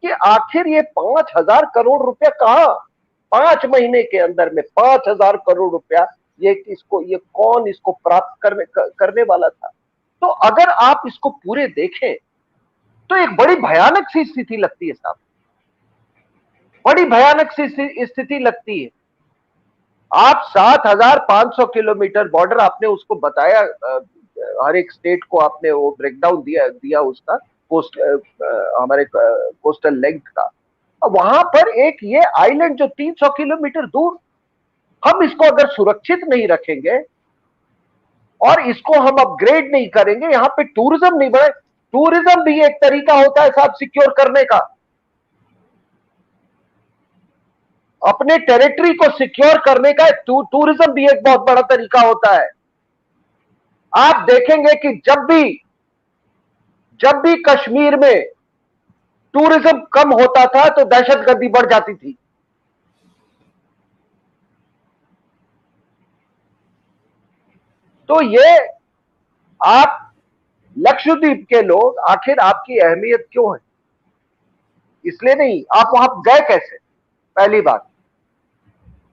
कि आखिर ये 5,000 करोड़ रुपया कहाँ, 5 महीने के अंदर में 5,000 करोड़ रुपया, ये कौन इसको प्राप्त करने वाला था। तो अगर आप इसको पूरे देखें तो एक बड़ी भयानक सी स्थिति लगती है साहब, बड़ी भयानक सी स्थिति लगती है। आप 7,500 किलोमीटर बॉर्डर, आपने उसको बताया, हर एक स्टेट को आपने वो ब्रेकडाउन दिया उसका, कोस्ट हमारे कोस्टल लेंथ का। अब वहां पर एक ये आइलैंड जो 300 किलोमीटर दूर, हम इसको अगर सुरक्षित नहीं रखेंगे और इसको हम अपग्रेड नहीं करेंगे, यहाँ पे टूरिज्म नहीं बढ़े। टूरिज्म भी एक तरीका होता है साहब सिक्योर करने का, अपने टेरिटरी को सिक्योर करने का टूरिज्म भी एक बहुत बड़ा तरीका होता है। आप देखेंगे कि जब भी कश्मीर में टूरिज्म कम होता था तो दहशतगर्दी बढ़ जाती थी। तो ये आप लक्षद्वीप के लोग, आखिर आपकी अहमियत क्यों है, इसलिए नहीं, आप वहां गए कैसे, पहली बात।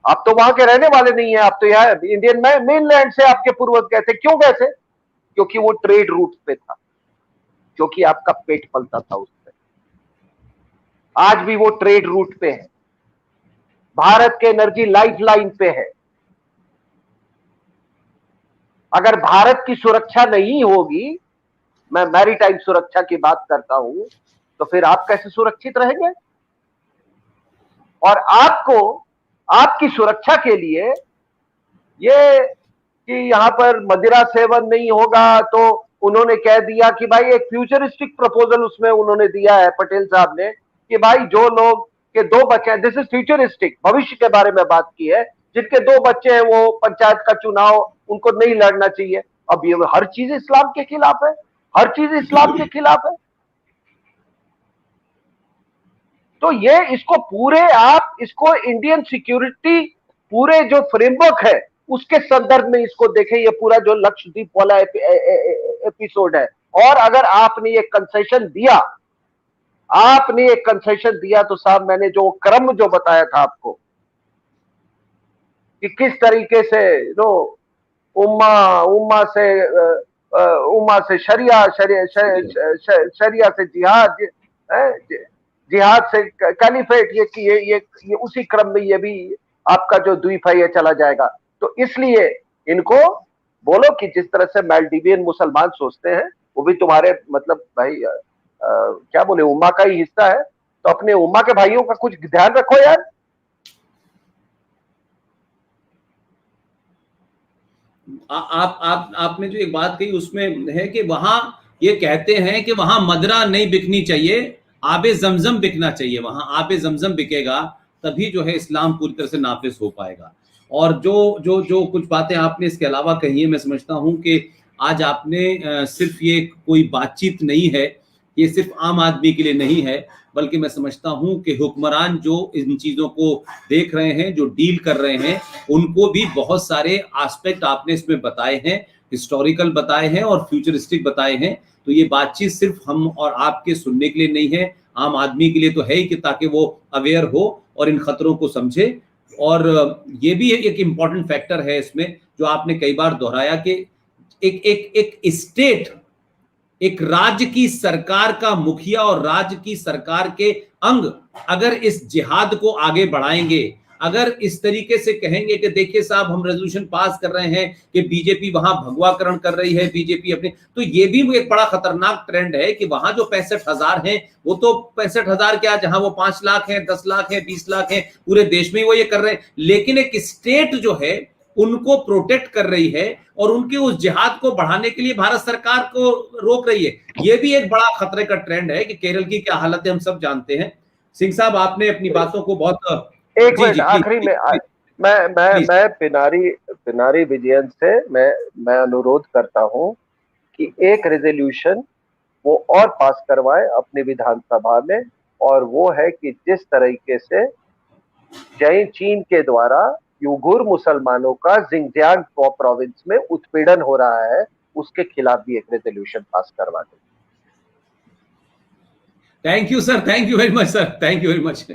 आप तो वहां के रहने वाले नहीं है, आप तो यहाँ इंडियन मेनलैंड से आपके पूर्वज गए थे, क्यों गए थे? क्योंकि वो ट्रेड रूट पे था, क्योंकि आपका पेट पलता था उससे। आज भी वो ट्रेड रूट पे है, भारत के एनर्जी लाइफलाइन पे है। अगर भारत की सुरक्षा नहीं होगी, मैं मैरीटाइम सुरक्षा की बात करता हूं, तो फिर आप कैसे सुरक्षित रहेंगे? और आपको आपकी सुरक्षा के लिए ये कि यहां पर मदिरा सेवन नहीं होगा, तो उन्होंने कह दिया कि भाई, एक फ्यूचरिस्टिक प्रपोजल उसमें उन्होंने दिया है पटेल साहब ने, कि भाई जो लोग के 2 बच्चे हैं, दिस इज फ्यूचरिस्टिक, भविष्य के बारे में बात की है, जिनके 2 बच्चे हैं वो पंचायत का चुनाव उनको नहीं लड़ना चाहिए। अब ये हर चीज इस्लाम के खिलाफ है, हर चीज इस्लाम के खिलाफ है। तो ये इसको पूरे, आप इसको इंडियन सिक्योरिटी पूरे जो फ्रेमवर्क है उसके संदर्भ में इसको देखें, ये पूरा जो लक्षद्वीप वाला एपिसोड है। और अगर आपने ये कंसेशन दिया, तो साहब मैंने जो क्रम जो बताया था आपको कि किस तरीके से जो उम्मा उम्मा से उम्मा से शरिया, शरिया से जिहाद, जिहाद से कैलिफेट, ये उसी क्रम में ये भी आपका जो द्वीप है ये चला जाएगा। तो इसलिए इनको बोलो कि जिस तरह से मालदीवियन मुसलमान सोचते हैं वो भी तुम्हारे मतलब भाई क्या बोले उम्मा का ही हिस्सा है, तो अपने उम्मा के भाइयों का कुछ ध्यान रखो यार। आपने जो एक बात कही उसमें है कि वहां ये कहते हैं कि वहां मदरा नहीं बिकनी चाहिए, आबे जमजम बिकना चाहिए। वहां आबे जमजम बिकेगा तभी जो है इस्लाम पूरी तरह से नाफिज हो पाएगा। और जो जो जो कुछ बातें आपने इसके अलावा कही है, मैं समझता हूं कि आज आपने सिर्फ ये कोई बातचीत नहीं है, ये सिर्फ आम आदमी के लिए नहीं है, बल्कि मैं समझता हूं कि हुक्मरान जो इन चीजों को देख रहे हैं, जो डील कर रहे हैं, उनको भी बहुत सारे एस्पेक्ट आपने इसमें बताए हैं, हिस्टोरिकल बताए हैं और फ्यूचरिस्टिक बताए हैं। तो ये बातचीत सिर्फ हम और आपके सुनने के लिए नहीं है, आम आदमी के लिए तो है ही, कि ताकि वो अवेयर हो और इन खतरों को समझे। और ये भी एक इंपॉर्टेंट फैक्टर है इसमें, जो आपने कई बार दोहराया कि एक एक एक स्टेट, एक राज्य की सरकार का मुखिया और राज्य की सरकार के अंग अगर इस जिहाद को आगे बढ़ाएंगे, अगर इस तरीके से कहेंगे कि देखिए साहब हम रेजोल्यूशन पास कर रहे हैं कि बीजेपी वहां भगवाकरण कर रही है, बीजेपी अपने, तो ये भी एक बड़ा खतरनाक ट्रेंड है कि वहां जो 65,000 हैं, वो तो 65,000 क्या, जहां वो 5 लाख है, 10 लाख है, 20 लाख है, पूरे देश में वो ये कर रहे हैं। लेकिन एक स्टेट जो है उनको प्रोटेक्ट कर रही है और उनके उस जिहाद को बढ़ाने के लिए भारत सरकार को रोक रही है। यह भी एक बड़ा खतरे का ट्रेंड है कि केरल की क्या हालत है हम सब जानते हैं। सिंह साहब, आपने अपनी बातों को बहुत, एक मिनट आखिरी में मैं पिनारी विजयन से मैं अनुरोध करता हूं कि एक रेजोल्यूशन वो और पास करवाएं अपनी विधानसभा में, और वो है कि जिस तरीके से चीन के द्वारा उइघुर मुसलमानों का जिंगजियांग प्रोविंस में उत्पीड़न हो रहा है, उसके खिलाफ भी एक रेजोल्यूशन पास करवा दें। Thank you sir, thank you very much sir, thank you very much.